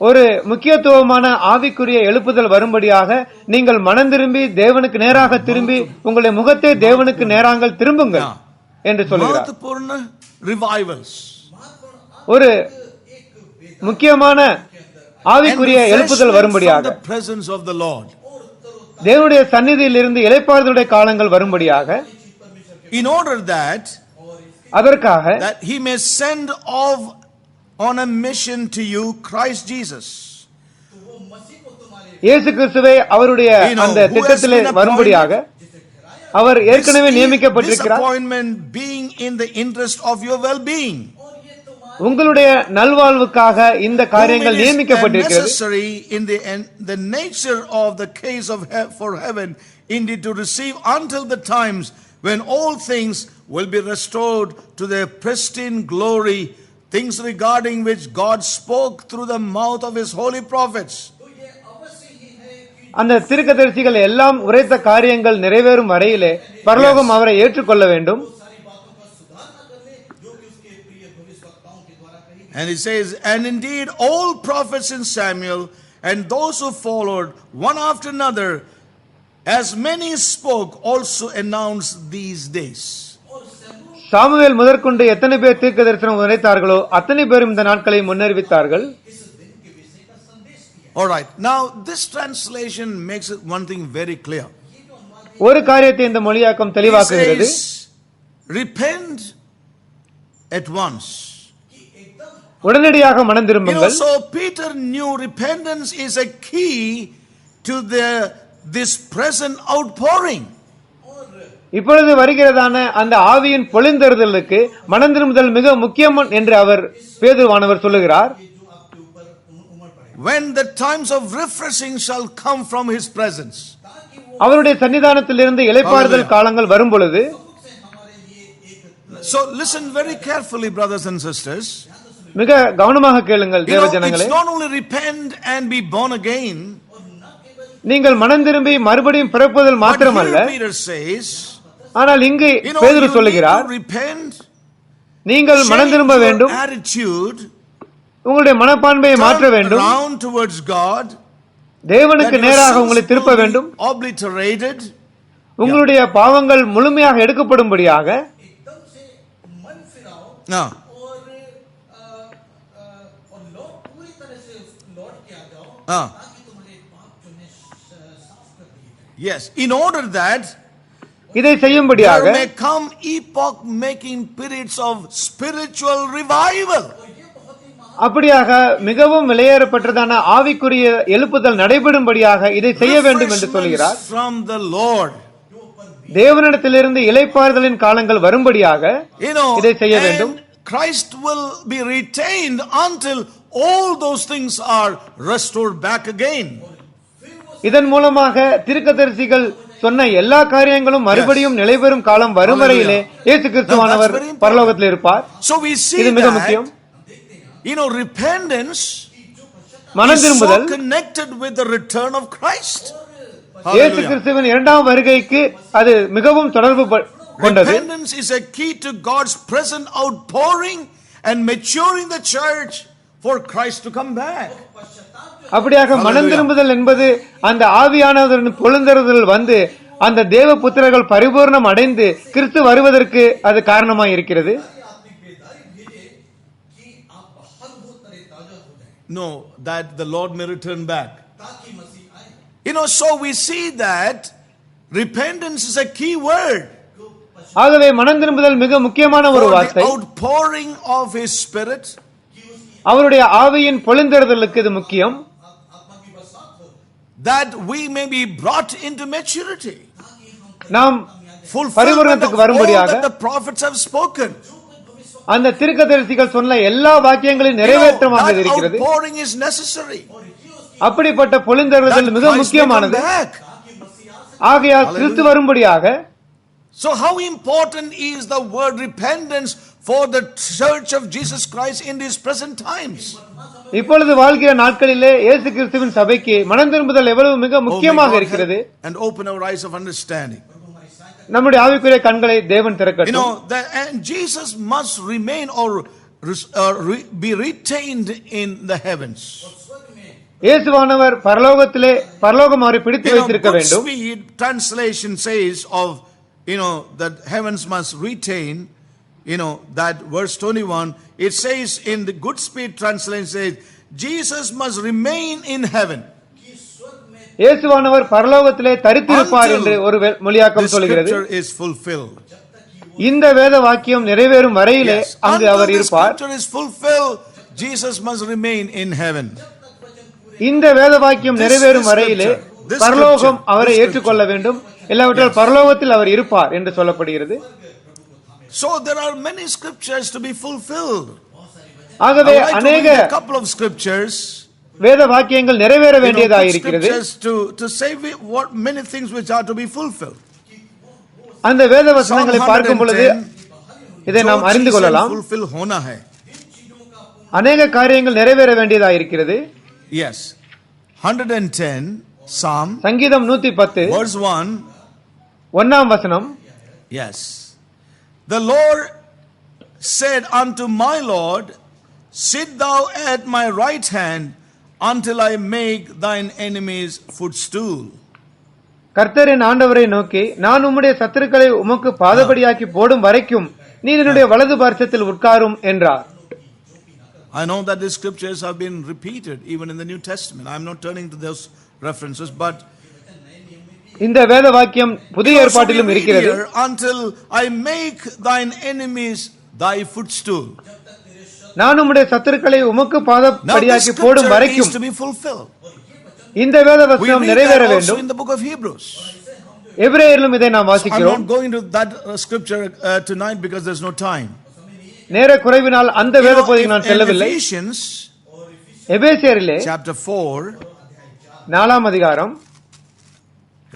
ஒரு முக்கியத்துவமான ஆவிக்குரிய எழுப்புதல் வரும்படியாக நீங்கள் மனம் திரும்பி தேவனுக்கு நேராக திரும்பி உங்களுடைய முகத்தை தேவனுக்கு நேராங்கள் திரும்புங்கள் என்று சொல்கிறார்.
Revivals.
ஒரு முக்கியமான ஆவிக்குரிய எழுப்புதல் வரும்படியாக தேவனுடைய சந்நிதியில் இருந்து இளைப்பாறுதலுடைய காலங்கள் வரும்படியாக,
in order that
அதற்காக
he may send off on a mission to you Christ Jesus.
இயேசு கிறிஸ்துவை அவருடைய அந்த திட்டத்திலே வரும்படியாக அவர் ஏற்கனவே நியமிக்கப்பட்டிருக்கிறார்.
Appointment being in the interest of your well-being.
உங்களுடைய நல்வாழ்வுக்காக இந்த காரியங்கள் நியமிக்கப்பட்டிருக்கிறது.
Necessary in the nature of the case of for heaven indeed to receive until the times when all things will be restored to their pristine glory, things regarding which God spoke through the mouth of his holy prophets.
அந்த தீர்க்கதரிசிகள் எல்லாம் உரைத்த காரியங்கள் நிறைவேறும் வரையிலே பரலோகம் அவரை ஏற்றுக்கொள்ள வேண்டும்.
And he says, and indeed all prophets in Samuel and those who followed one after another, as many spoke, also announced these days.
Samuel முதற்கொண்டு எத்தனை பேர் தீர்க்க தரிசனம் உரைத்தார்களோ அத்தனை பேரும் இந்த நாட்களை முன்னறிவித்தார்கள்.
All right, now this translation makes it one thing very clear.
ஒரு காரியத்தை இந்த மொழியாக்கம் தெளிவாக்குகிறது.
Repent at once.
உடனடியாக மனம் திரும்புங்கள்.
So Peter knew repentance is a key to this present outpouring.
இப்பொழுது வருகிறதான அந்த ஆவியின் பொழிந்தெறுதலுக்கு மனம் திரும்புதல் மிக முக்கியம் என்று அவர் பேதுருவானவர் சொல்லுகிறார்.
When the times of refreshing shall come from his presence.
அவருடைய சன்னிதானத்திலிருந்து இளைப்பாறுதல் காலங்கள் வரும் பொழுது.
So listen very carefully, brothers and sisters.
மிக கவனமாக கேளுங்கள்
You
தேவ
know,
Janangale.
it's not only repent and be born again,
நீங்கள் மனம் திரும்பி மறுபடியும் பிறப்பதில்
but
மாத்திரமல்ல,
here Peter says,
ஆனால் இங்கு
you know,
பேதுரு
you need
சொல்லுகிறார்,
to repent,
நீங்கள் மனம்
change
திரும்ப
your
வேண்டும்,
attitude,
உங்களுடைய மனப்பான்மையை மாற்ற
turn
வேண்டும்,
around towards God,
தேவனுக்கு
that your
நேராக
sins
உங்களை திருப்ப
will be
வேண்டும்,
obliterated.
உங்களுடைய பாவங்கள் முழுமையாக எடுக்கப்படும்படியாக.
Now, yes, in order that
இதை செய்யும்படியாக
there may come epoch-making periods of spiritual revival.
அப்படியாக மிகவும் விலையேறப்பட்டதான ஆவிக்குரிய எழுப்புதல் நடைபெறும்படியாக இதை செய்ய வேண்டும் என்று சொல்கிறார்.
Refreshments from the Lord.
தேவனிடத்திலிருந்து இளைப்பாறுதலின் காலங்கள் வரும்படியாக
You know,
இதை செய்ய வேண்டும்.
and Christ will be retained until all those things are restored back again.
இதன் மூலமாக தீர்க்கதரிசிகள் சொன்ன எல்லா காரியங்களும் மறுபடியும் நிலைபெறும் காலம் வரும் வரையிலே இயேசு கிறிஸ்துவானவர் பரலோகத்தில் இருப்பார்.
So we see
இது மிக முக்கியம்.
that, you know, repentance
மனம்
is so
திரும்புதல்
connected with the return of Christ.
இயேசு
Hallelujah.
கிறிஸ்துவின் இரண்டாம் வருகைக்கு அது மிகவும் தொடர்பு கொண்டது.
Repentance is a key to God's present outpouring and maturing the church for Christ to come back.
அப்படியாக மனம் திரும்புதல் என்பது அந்த ஆவியானவரின் பொழுந்தறுதல் வந்து அந்த தேவ புத்திரர்கள் பரிபூர்ணம் அடைந்து கிறிஸ்து வருவதற்கு அது காரணமாய் இருக்கிறது.
No, that the Lord may return back. You know, so we see that repentance is a key word
ஆகவே மனம் திரும்புதல் மிக முக்கியமான ஒரு
for the
வார்த்தை.
outpouring of His Spirit,
அவருடைய ஆவியின் பொழுந்தறுதலுக்கு இது முக்கியம்.
that we may be brought into maturity,
நாம்
fulfillment
பரிபூரணத்துக்கு
of all
வரும்படியாக
that the prophets have spoken.
அந்த தீர்க்கதரிசிகள் சொன்ன எல்லா வாக்கியங்களின்
You know,
நிறைவேற்றமாக
that
இருக்கிறது.
outpouring is necessary.
அப்படிப்பட்ட பொழுந்தறுதல்
That
மிக
Christ may come
முக்கியமானது.
back.
ஆகையால் கிறிஸ்து வரும்படியாக.
So how important is the word repentance for the church of Jesus Christ in these present times?
இப்பொழுது வாழ்கிற நாட்களிலே இயேசு கிறிஸ்துவின் சபைக்கு மனம் திரும்புதல் எவ்வளவு மிக
Oh, may
முக்கியமாக
God
இருக்கிறது.
help and open our eyes of understanding.
நம்முடைய ஆவிக்குரிய கண்களை தேவன்
You
திறக்கட்டும்.
know, and Jesus must remain or be retained in the heavens.
இயேசுவானவர் பரலோகம் அவரை பிடித்து
You know,
வைத்திருக்க
Good
வேண்டும்.
Speed translation says of, you know, that heavens must retain, you know, that verse 21, it says in the Good Speed translation says, Jesus must remain in heaven.
இயேசுவானவர் பரலோகத்திலே தரித்திருப்பார் என்று ஒரு
The
மொழியாக்கம் சொல்கிறது.
scripture is fulfilled.
இந்த வேத வாக்கியம் நிறைவேறும் வரையிலே
Yes.
அங்கு
Until
அவர்
the
இருப்பார்.
scripture is fulfilled, Jesus must remain in heaven.
இந்த வேத வாக்கியம் நிறைவேறும் வரையிலே
this
பரலோகம்
scripture,
அவரை
this
ஏற்றுக்கொள்ள வேண்டும். இல்லாவிட்டால் பரலோகத்தில் அவர் இருப்பார் என்று சொல்லப்படுகிறது.
So there are many scriptures to be fulfilled. I
ஆகவே
would like to
அநேக
read a couple of scriptures,
வேத வாக்கியங்கள் நிறைவேற
you know,
வேண்டியதாக
good
இருக்கிறது.
scriptures to say what many things which are to be fulfilled.
அந்த வேத
Psalm
வசனங்களை பார்க்கும் பொழுது
110,
இதை நாம் அறிந்து
जो चीजें
கொள்ளலாம்.
fulfill होना है.
அநேக காரியங்கள் நிறைவேற வேண்டியதாக இருக்கிறது.
Yes. 110 Psalm
சங்கீதம் 110
verse 1.
1ஆம் வசனம்.
Yes. The Lord said unto my Lord, sit thou at my right hand until I make thine enemies footstool.
கர்த்தரின் ஆண்டவரை நோக்கி, நான் உம்முடைய சத்துருக்களை உமக்கு பாதபடியாக்கி போடும் வரைக்கும் நீர் என்னுடைய வலது பார்சத்தில் உட்காரும் என்றார்.
I know that these scriptures have been repeated even in the New Testament. I am not turning to those references, but
இந்த வேத வாக்கியம் புதிய
so we
ஏற்பாட்டிலும்
read
இருக்கிறது.
here, until I make thine enemies thy footstool.
நான் உம்முடைய சத்துருக்களை உமக்கு
Now this
பாதபடியாக்கி போடும்
scripture needs
வரைக்கும்
to be fulfilled.
இந்த வேத
We
வசனம்
read
நிறைவேற
that also
வேண்டும்.
in the book of Hebrews.
எபிரேயரிலும் இதை நாம்
I'm
வாசிக்கிறோம்.
not going to that scripture tonight because there's no time.
நேர குறைவினால் அந்த
You
வேத
know,
பகுதிக்கு நான்
in
செல்லவில்லை.
Ephesians
எபேசியரிலே
chapter 4,
4ஆம் அதிகாரம்,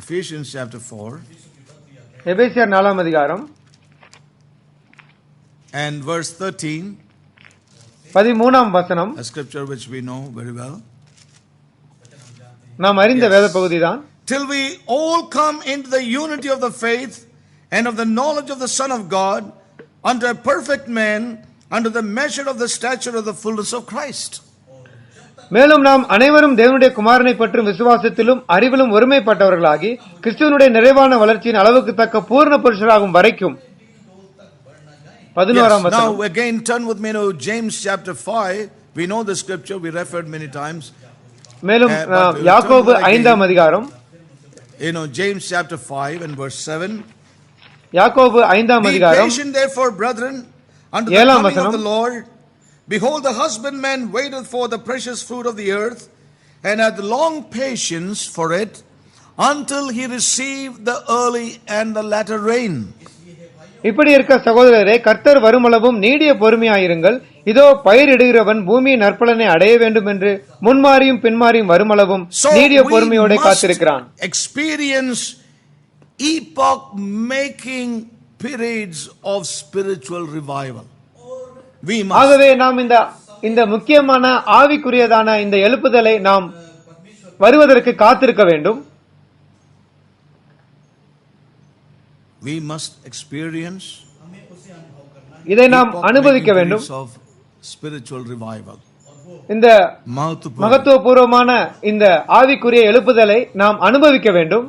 Ephesians chapter 4
எபேசியர் 4ஆம் அதிகாரம்
and verse 13,
13ஆம் வசனம்
a scripture which we know very well.
நாம் அறிந்த வேத பகுதிதான்.
Till we all come into the unity of the faith and of the knowledge of the Son of God, unto a perfect man, unto the measure of the stature of the fullness of Christ.
மேலும் நாம் அனைவரும் தேவனுடைய குமாரனை பற்றும் விசுவாசத்திலும் அறிவிலும் ஒருமைப்பட்டவர்களாகி கிறிஸ்துவனுடைய நிறைவான வளர்ச்சியின் அளவுக்கு தக்க பூர்ண புருஷராகும் வரைக்கும். 11ஆம் வசனம்.
Now again turn with me to James chapter 5. We know the scripture, we referred many times.
மேலும் யாக்கோபு 5ஆம் அதிகாரம்.
You know James chapter 5 and verse 7.
யாக்கோபு 5ஆம் அதிகாரம்.
Be patient therefore, brethren, unto the coming of the Lord. Behold, the husbandman waiteth for the precious fruit of the earth, and hath long patience for it, until he receive the early and the latter rain.
இப்படி இருக்க சகோதரரே, கர்த்தர் வருமளவும் நீடிய பொறுமையாயிருங்கள். இதோ பயிரிடுகிறவன் பூமியின் நற்பலனை அடைய வேண்டும் என்று முன்மாறியும் பின்மாறியும் வருமளவும் நீடிய பொறுமையோட காத்திருக்கிறான்.
Experience epoch making periods of spiritual revival.
ஆகவே நாம் இந்த முக்கியமான ஆவிக்குரியதான இந்த எழுப்புதலை நாம் வருவதற்கு காத்திருக்க வேண்டும்.
We must experience
இதை நாம் அனுபவிக்க வேண்டும்.
Spiritual revival.
இந்த மகத்துவபூர்வமான இந்த ஆவிக்குரிய எழுப்புதலை நாம் அனுபவிக்க வேண்டும்.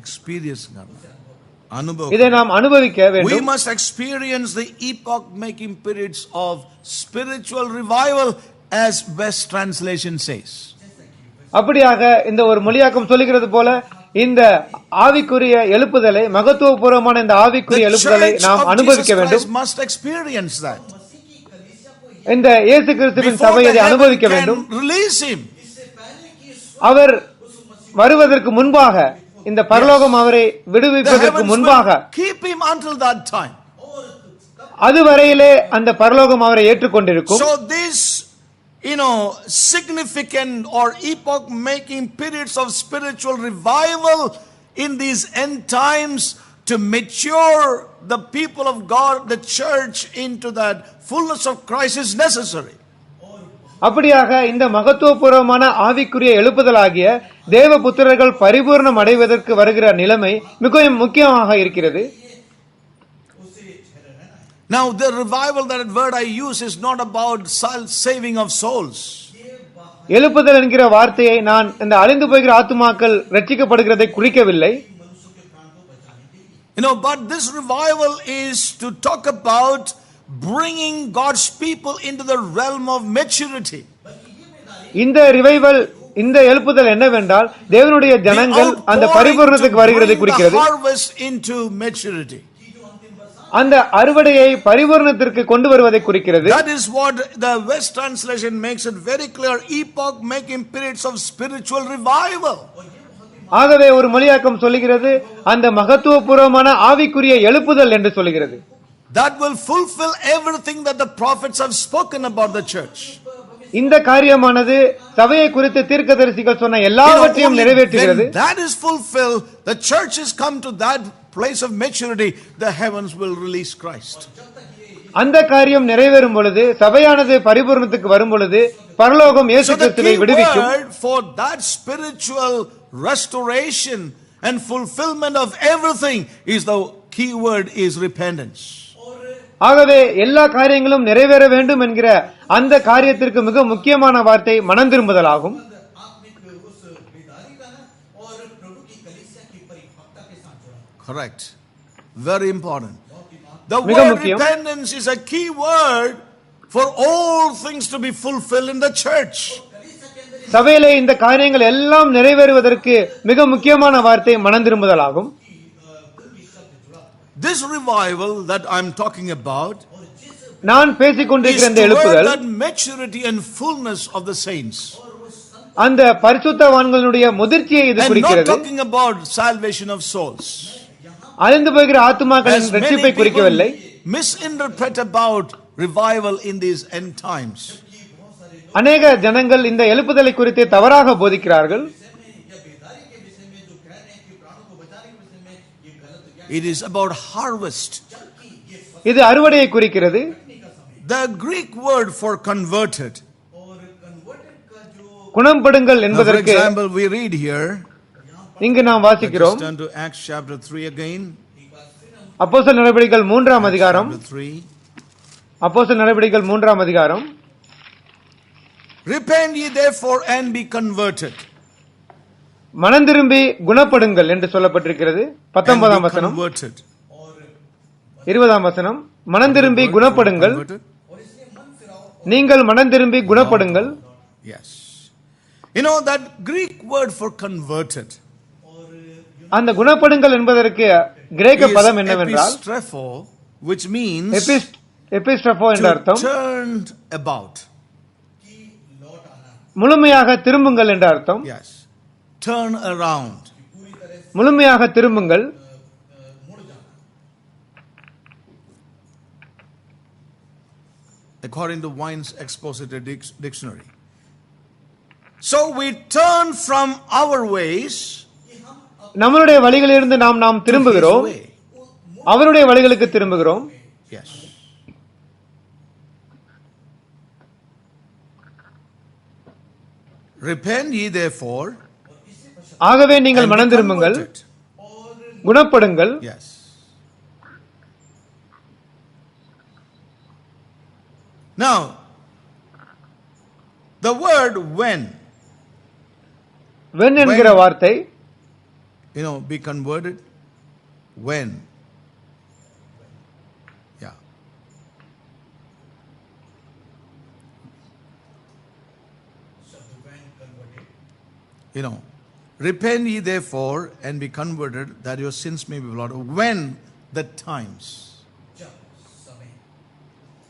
Experience
இதை நாம் அனுபவிக்க வேண்டும்.
We must experience the epoch making periods of spiritual revival, as Best Translation says.
அப்படியாக இந்த ஒரு மொழியாக்கம் சொல்லுகிறது போல இந்த ஆவிக்குரிய எழுப்புதலை, மகத்துவபூர்வமான இந்த ஆவிக்குரிய எழுப்புதலை நாம் அனுபவிக்க வேண்டும்.
Must experience that.
இந்த இயேசு கிறிஸ்துவின் சபையை அனுபவிக்க வேண்டும்.
Release him.
அவர் வருவதற்கு முன்பாக, இந்த பரலோகம் அவரை விடுவிப்பதற்கு முன்பாக,
keep him until that time.
அதுவரையிலே அந்த பரலோகம் அவரை ஏற்றுக்கொண்டிருக்கும்.
So this significant or epoch making periods of spiritual revival in these end times to mature the people of God, the church, into that fullness of Christ is necessary.
அப்படியாக இந்த மகத்துவபூர்வமான ஆவிக்குரிய எழுப்புதலாகிய தேவ புத்திரர்கள் பரிபூர்ணம் அடைவதற்கு வருகிற நிலைமை மிகவும் முக்கியமாக இருக்கிறது.
Now the revival, that word I use, is not about saving of souls.
எழுப்புதல் என்கிற வார்த்தையை நான் இந்த அழிந்து போகிற ஆத்துமாக்கள் ரட்சிக்கப்படுகிறதை குறிக்கவில்லை.
But this revival is to talk about bringing God's people into the realm of maturity.
இந்த ரிவைவல், இந்த எழுப்புதல் என்னவென்றால் தேவனுடைய ஜனங்கள் அந்த பரிபூரணத்துக்கு வருகிறதை குறிக்கிறது.
Harvest into maturity.
அந்த அறுவடையை பரிபூரணத்திற்கு கொண்டு வருவதை குறிக்கிறது.
That is what the West Translation makes it very clear. Epoch making periods of spiritual revival.
ஆகவே ஒரு மொழியாக்கம் சொல்லுகிறது அந்த மகத்துவபூர்வமான ஆவிக்குரிய எழுப்புதல் என்று சொல்லுகிறது.
That will fulfill everything that the prophets have spoken about the church.
இந்த காரியமானது சபையை குறித்து தீர்க்கதரிசிகள் சொன்ன எல்லாவற்றையும் நிறைவேற்றுகிறது.
When that is fulfilled, the church has come to that place of maturity, the heavens will release Christ.
அந்த காரியம் நிறைவேறும் பொழுது, சபையானது பரிபூரணத்துக்கு வரும் பொழுது, பரலோகம் இயேசு கிறிஸ்துவை விடுவிக்கும்.
So the key word for that spiritual restoration and fulfillment of everything is the key word is repentance.
ஆகவே எல்லா காரியங்களும் நிறைவேற வேண்டும் என்கிற அந்த காரியத்திற்கு மிக முக்கியமான வார்த்தை மனம் திரும்புதல் ஆகும்.
Correct. Very important. The word repentance is a key word for all things to be fulfilled in the church.
சபையிலே இந்த காரியங்கள் எல்லாம் நிறைவேறுவதற்கு மிக முக்கியமான வார்த்தை மனம் திரும்புதல் ஆகும்.
This revival that I'm talking about,
நான் பேசிக் கொண்டிருக்கிற இந்த எழுப்புதல்,
that maturity and fullness of the saints.
அந்த பரிசுத்தவான்களுடைய முதிர்ச்சியை இது குறிக்கிறது.
I'm not talking about salvation of souls.
அழிந்து போகிற ஆத்துமாக்களின் ரட்சிப்பை குறிக்கவில்லை.
Misinterpret about revival in these end times.
அநேக ஜனங்கள் இந்த எழுப்புதலை குறித்து தவறாக போதிக்கிறார்கள்.
It is about harvest.
இது அறுவடையை குறிக்கிறது.
The Greek word for converted,
குணப்படுங்கள்
for
என்பதற்கு
example, we read here,
இங்கு நாம் வாசிக்கிறோம்.
let's turn to Acts chapter 3 again.
அப்போஸ்தலர் நடவடிக்கைகள் 3ஆம் அதிகாரம்.
Chapter 3.
அப்போஸ்தலர் நடவடிக்கைகள் 3ஆம் அதிகாரம்.
Repent ye therefore and be converted.
மனம் திரும்பி குணப்படுங்கள் என்று சொல்லப்பட்டிருக்கிறது. 19ஆம் வசனம்,
Converted.
20ஆம் வசனம். மனம் திரும்பி குணப்படுங்கள்,
Converted?
நீங்கள் மனம் திரும்பி குணப்படுங்கள்.
Yes. You know that Greek word for converted
அந்த குணப்படுங்கள் என்பதற்கு கிரேக்க
is
பதம் என்னவென்றால்
epistrepho, which means
எபிஸ்ட்ரபோ என்ற
to
அர்த்தம்.
turned about.
முழுமையாக திரும்புங்கள் என்ற அர்த்தம்.
Yes. Turn around.
முழுமையாக திரும்புங்கள்.
According to Wine's Expositor Dictionary. So we turn from our ways
நம்மளுடைய வழிகளிலிருந்து நாம்
to His
திரும்புகிறோம்,
way.
அவருடைய வழிகளுக்கு திரும்புகிறோம்.
Yes. Repent ye therefore.
ஆகவே நீங்கள்
and be
மனம் திரும்புங்கள்,
converted.
குணப்படுங்கள்.
Yes. Now, the word when,
when என்கிற வார்த்தை
be converted. When? Yeah. Repent ye therefore and be converted, that your sins may be blotted. When the times.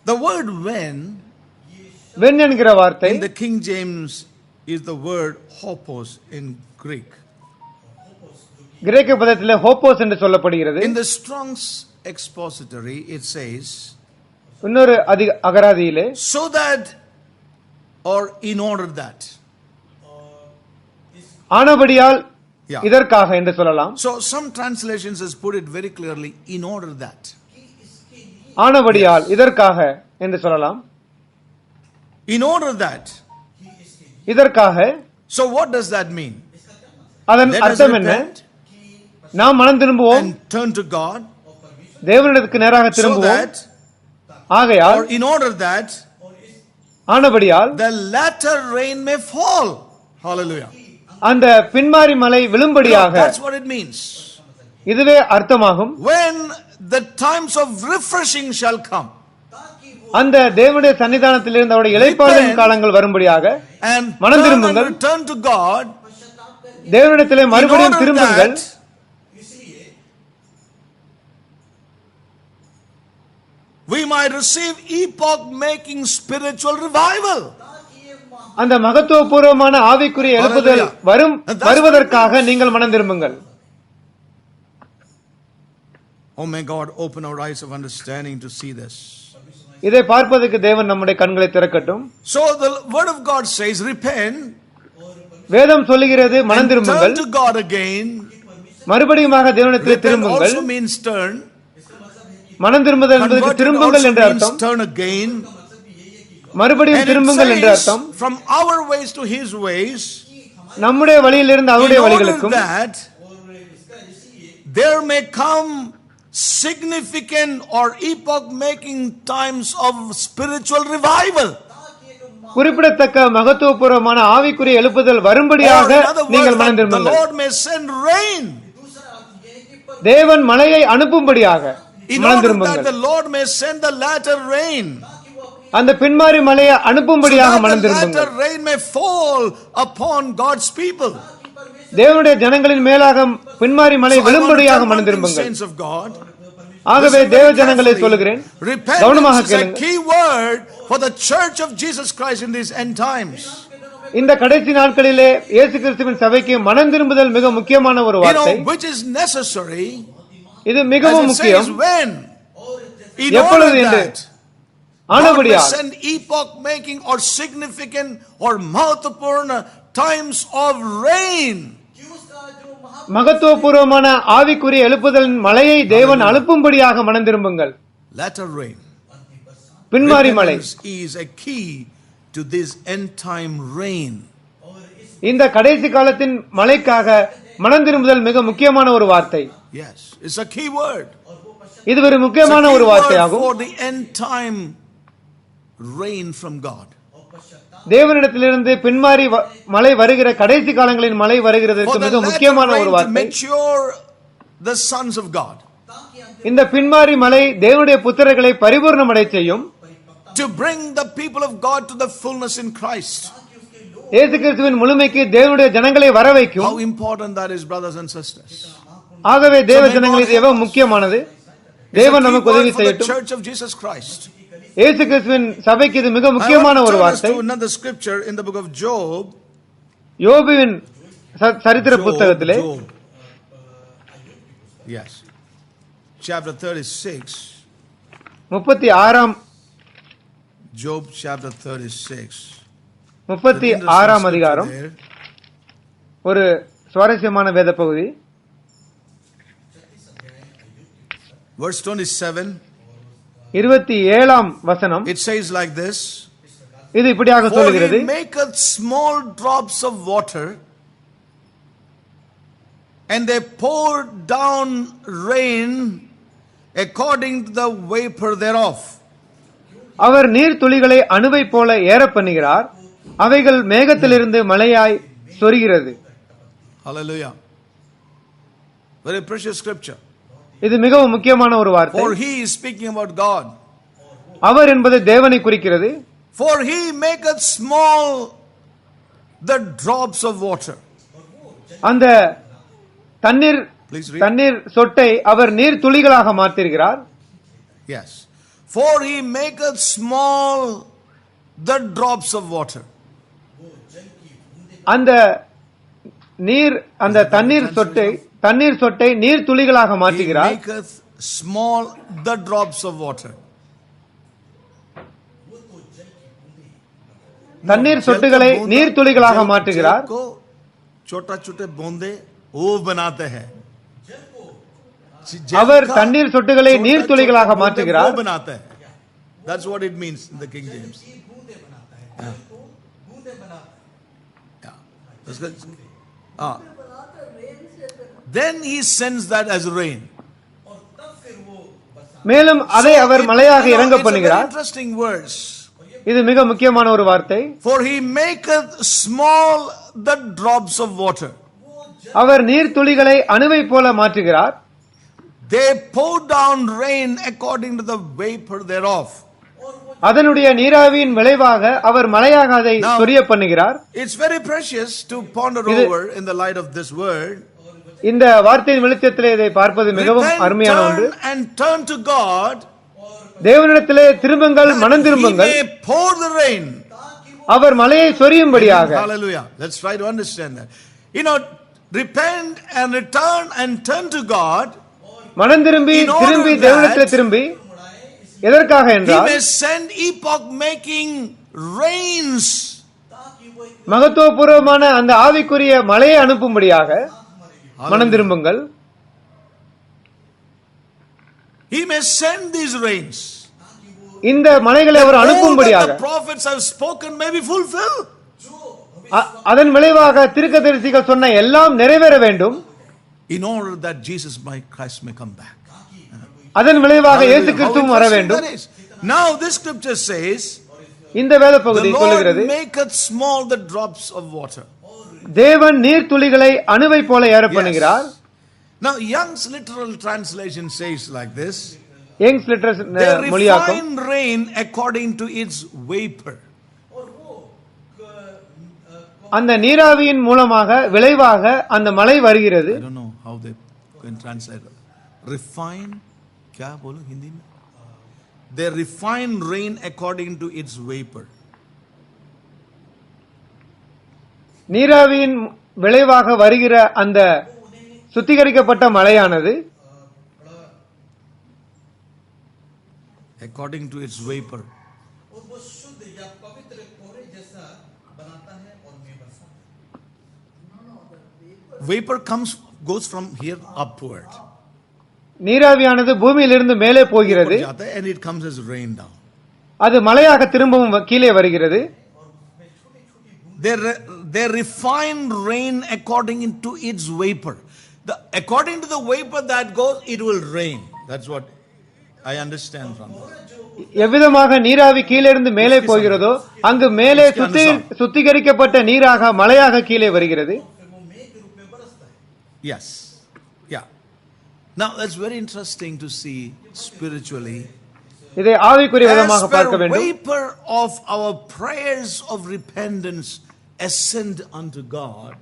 The word when
when என்கிற வார்த்தை
in the King James is the word hopos in Greek.
கிரேக்க பதத்திலே ஹோப்போஸ் என்று சொல்லப்படுகிறது.
In the Strong's Expository it says,
இன்னொரு அகராதியிலே
so that or in order that.
ஆனபடியால்
Yeah.
இதற்காக என்று சொல்லலாம்.
So some translations has put it very clearly, in order that.
ஆனபடியால் இதற்காக என்று சொல்லலாம்.
In order that.
இதற்காக.
So what does that mean?
அதன்
Let us
அர்த்தம் என்ன?
repent
நாம் மனம் திரும்புவோம்,
and turn to God,
தேவனிடத்துக்கு நேராக
so
திரும்புவோம்.
that,
ஆகையால்
or in order that,
ஆனபடியால்
the latter rain may fall. Hallelujah.
அந்த பின்மாரி மலை
No,
விழும்படியாக.
that's what it means.
இதுவே அர்த்தமாகும்.
When the times of refreshing shall come.
அந்த தேவனுடைய சன்னிதானத்திலிருந்து அவருடைய இளைப்பாறுதலின் காலங்கள் வரும்படியாக
And
மனம்
turn and
திரும்புங்கள்,
return to God.
தேவனிடத்திலே
In
மறுபடியும்
order
திரும்புங்கள்.
that we might receive epoch-making spiritual revival.
அந்த மகத்துவபூர்வமான ஆவிக்குரிய எழுப்புதல் வருவதற்காக நீங்கள் மனம் திரும்புங்கள்.
Oh may God open our eyes of understanding to see this.
இதை பார்ப்பதற்கு தேவன் நம்முடைய கண்களை திறக்கட்டும்.
So the word of God says, repent
வேதம் சொல்லுகிறது மனம்
and
திரும்புங்கள்,
turn to God again.
மறுபடியுமாக தேவனிடத்திலே
Repent
திரும்புங்கள்.
also means turn.
மனம் திரும்புதல் என்பதற்கு
Converted
திரும்புங்கள்
also
என்ற
means
அர்த்தம்.
turn again.
மறுபடியும்
And
திரும்புங்கள் என்ற
it
அர்த்தம்.
says, from our ways to His ways,
நம்முடைய வழியிலிருந்து அவருடைய
in order
வழிகளுக்கும்
that there may come significant or epoch-making times of spiritual revival.
குறிப்பிடத்தக்க மகத்துவபூர்வமான ஆவிக்குரிய எழுப்புதல்
Or
வரும்படியாக
in other
நீங்கள்
words,
மனம்
that the
திரும்புங்கள்.
Lord may send rain.
தேவன் மழையை அனுப்பும்படியாக
In
மனம்
order that
திரும்புங்கள்.
the Lord may send the latter rain.
அந்த பின்மாரி மழையை
So
அனுப்பும்படியாக
that
மனம்
the
திரும்புங்கள்.
latter rain may fall upon God's people.
தேவனுடைய ஜனங்களின் மேலாக பின்மாரி மழை
So I want to
விழும்படியாக
tell
மனம்
one thing,
திரும்புங்கள்.
saints of God.
ஆகவே
Listen
தேவ
very
ஜனங்களை
carefully.
சொல்லுகிறேன்,
Repentance
கவனமாக
is a
கேளுங்கள்.
key word for the church of Jesus Christ in these end times.
இந்த கடைசி நாட்களிலே இயேசு கிறிஸ்துவின் சபைக்கு மனம் திரும்புதல் மிக முக்கியமான ஒரு வார்த்தை.
Which is necessary.
இது
As
மிகவும்
it
முக்கியம்.
says, when? In
எப்பொழுது
order
என்று
that God may
ஆனபடியால்
send epoch-making or significant or mahत्वपूर्ण times of rain.
மகத்துவபூர்வமான ஆவிக்குரிய எழுப்புதலின் மழையை தேவன் அனுப்பும்படியாக மனம் திரும்புங்கள்.
latter rain.
பின்மாரி மழை.
Repentance is a key to this end time rain.
இந்த கடைசி காலத்தின் மழைக்காக மனம் திரும்புதல் மிக முக்கியமான ஒரு வார்த்தை.
Yes, it's a key word.
இது ஒரு முக்கியமான ஒரு வார்த்தையாகும்.
For the end time rain from God.
தேவனிடத்திலிருந்து பின்மாரி மழை வருகிற கடைசி காலங்களின் மழை வருகிறதற்கு மிக முக்கியமான ஒரு வார்த்தை.
Mature the sons of God.
இந்த பின்மாரி மழை தேவனுடைய புத்திரர்களை பரிபூர்ணமடை செய்யும்.
To bring the people of God to the fullness in Christ.
இயேசு கிறிஸ்துவின் முழுமைக்கு தேவனுடைய ஜனங்களை வர வைக்கும்.
How important that is, brothers and sisters.
ஆகவே தேவ ஜனங்கள் இது எவ்வளவு முக்கியமானது. தேவன் நமக்கு உதவி செய்யட்டும்.
Church of Jesus Christ.
இயேசு கிறிஸ்துவின் சபைக்கு இது மிக முக்கியமான ஒரு வார்த்தை.
Another scripture in the book of Job.
யோபுவின் சரித்திர புத்தகத்திலே
Yes. Chapter 36.
36
Job chapter 36.
36 அதிகாரம் ஒரு சுவாரஸ்யமான வேத பகுதி.
Verse 27.
27 வசனம்.
It says like this.
இது இப்படியாக சொல்கிறது.
For he maketh small drops of water, and they pour down rain according to the vapor thereof.
அவர் நீர் துளிகளை அணுவை போல ஏற பண்ணுகிறார், அவைகள் மேகத்திலிருந்து மழையாய் சொரிகிறது.
Hallelujah. Very precious scripture.
இது மிகவும் முக்கியமான ஒரு வார்த்தை.
For he is speaking about God.
அவர் என்பது தேவனை குறிக்கிறது.
For he maketh small the drops of water.
அந்த தண்ணீர் சொட்டை அவர் நீர் துளிகளாக மாற்றுகிறார்.
Yes. For he maketh small the drops of water.
அந்த தண்ணீர் சொட்டை நீர் துளிகளாக மாற்றுகிறார்.
He maketh small the drops of water.
தண்ணீர் சொட்டுகளை நீர் துளிகளாக மாற்றுகிறார்.
छोटा छोटे बूंदे वो बनाते हैं.
அவர் தண்ணீர் சொட்டுகளை நீர் துளிகளாக மாற்றுகிறார்.
That's what it means in the King James. Then he sends that as rain.
மேலும் அதை அவர் மழையாக இறங்க பண்ணுகிறார்.
Interesting verse.
இது மிக முக்கியமான ஒரு வார்த்தை.
For he maketh small the drops of water.
அவர் நீர் துளிகளை அணுவை போல மாற்றுகிறார்.
They pour down rain according to the vapor thereof.
அதனுடைய நீராவியின் விளைவாக அவர் மழையாக அதை சொரிய பண்ணுகிறார்.
It's very precious to ponder over in the light of this word.
இந்த வார்த்தையின் வெளிச்சத்திலே இதை பார்ப்பது மிகவும் அருமையான ஒன்று.
And turn to God.
தேவனிடத்திலே திரும்புங்கள், மனம் திரும்புங்கள்.
He may pour the rain.
அவர் மழையை சொரியும்படியாக.
Hallelujah. Let's try to understand that. Repent and return and turn to God.
மனம் திரும்பி தேவனிடத்திலே திரும்பி எதற்காக என்றால்
He may send epoch making rains.
மகத்துவபூர்வமான அந்த ஆவிக்குரிய மழையை அனுப்பும்படியாக மனம் திரும்புங்கள்.
He may send these rains.
இந்த மழைகளை அவர் அனுப்பும்படியாக.
The prophets have spoken may be fulfilled.
அதன் விளைவாக தீர்க்கதரிசிகள் சொன்ன எல்லாம் நிறைவேற வேண்டும்.
In order that Jesus Christ may come back.
அதன் விளைவாக இயேசு கிறிஸ்துவும் வர வேண்டும்.
Now this scripture says,
இந்த வேத பகுதி சொல்கிறது,
the Lord maketh small the drops of water.
தேவன் நீர் துளிகளை அணுவை போல ஏற பண்ணுகிறார்.
Now Young's literal translation says like this.
Young's literal மொழியாக்கம்,
refine rain according to its vapor.
அந்த நீராவியின் மூலமாக விளைவாக அந்த மழை வருகிறது.
I don't know how they can translate it. Refine क्या बोलो हिंदी में? They refine rain according to its vapor.
நீராவியின் விளைவாக வருகிற அந்த சுத்திகரிக்கப்பட்ட மழையானது
according to its vapor. Vapor goes from here upward.
நீராவியானது பூமியிலிருந்து மேலே போகிறது,
and it comes as rain down.
அது மழையாக திரும்பவும் கீழே வருகிறது.
They refine rain according to its vapor. According to the vapor that goes, it will rain. That's what I understand from this.
எவ்விதமாக நீராவி கீழே இருந்து மேலே போகிறதோ அங்கு மேலே சுத்திகரிக்கப்பட்ட நீராக மழையாக கீழே வருகிறது.
Yes. Yeah. Now that's very interesting to see spiritually.
இதை ஆவிக்குரிய விதமாக பார்க்க வேண்டும்.
As per vapor of our prayers of repentance ascend unto God.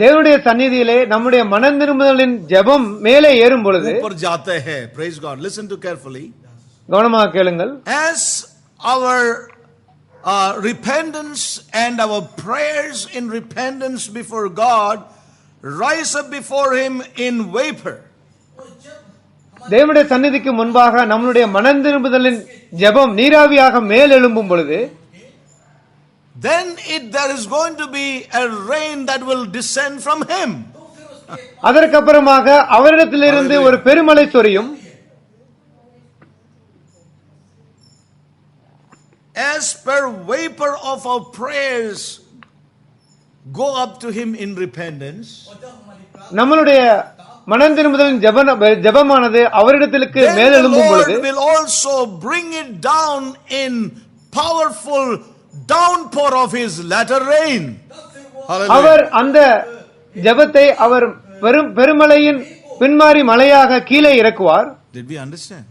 தேவனுடைய சந்நிதியிலே நம்முடைய மனம் திரும்புதலின் ஜெபம் மேலே ஏறும் பொழுது,
ऊपर जाते हैं. Praise God. Listen to carefully.
கவனமாக கேளுங்கள்.
As our repentance and our prayers in repentance before God rise up before Him in vapor.
தேவனுடைய சந்நிதிக்கு முன்பாக நம்முடைய மனம் திரும்புதலின் ஜெபம் நீராவியாக மேல் எழும்பும் பொழுது,
then there is going to be a rain that will descend from Him.
அதற்கப்புறமாக அவரிடத்திலிருந்து ஒரு பெருமழை சொரியும்.
As per vapor of our prayers go up to Him in repentance,
நம்மளுடைய மனம் திரும்புதலின் ஜெபமானது அவரிடத்திற்கு மேல் எழும்பும் பொழுது,
will also bring it down in powerful downpour of His latter rain.
அவர் அந்த ஜெபத்தை அவர் பெருமழையின் பின்மாறி மழையாக கீழே இறக்குவார்.
Did we understand?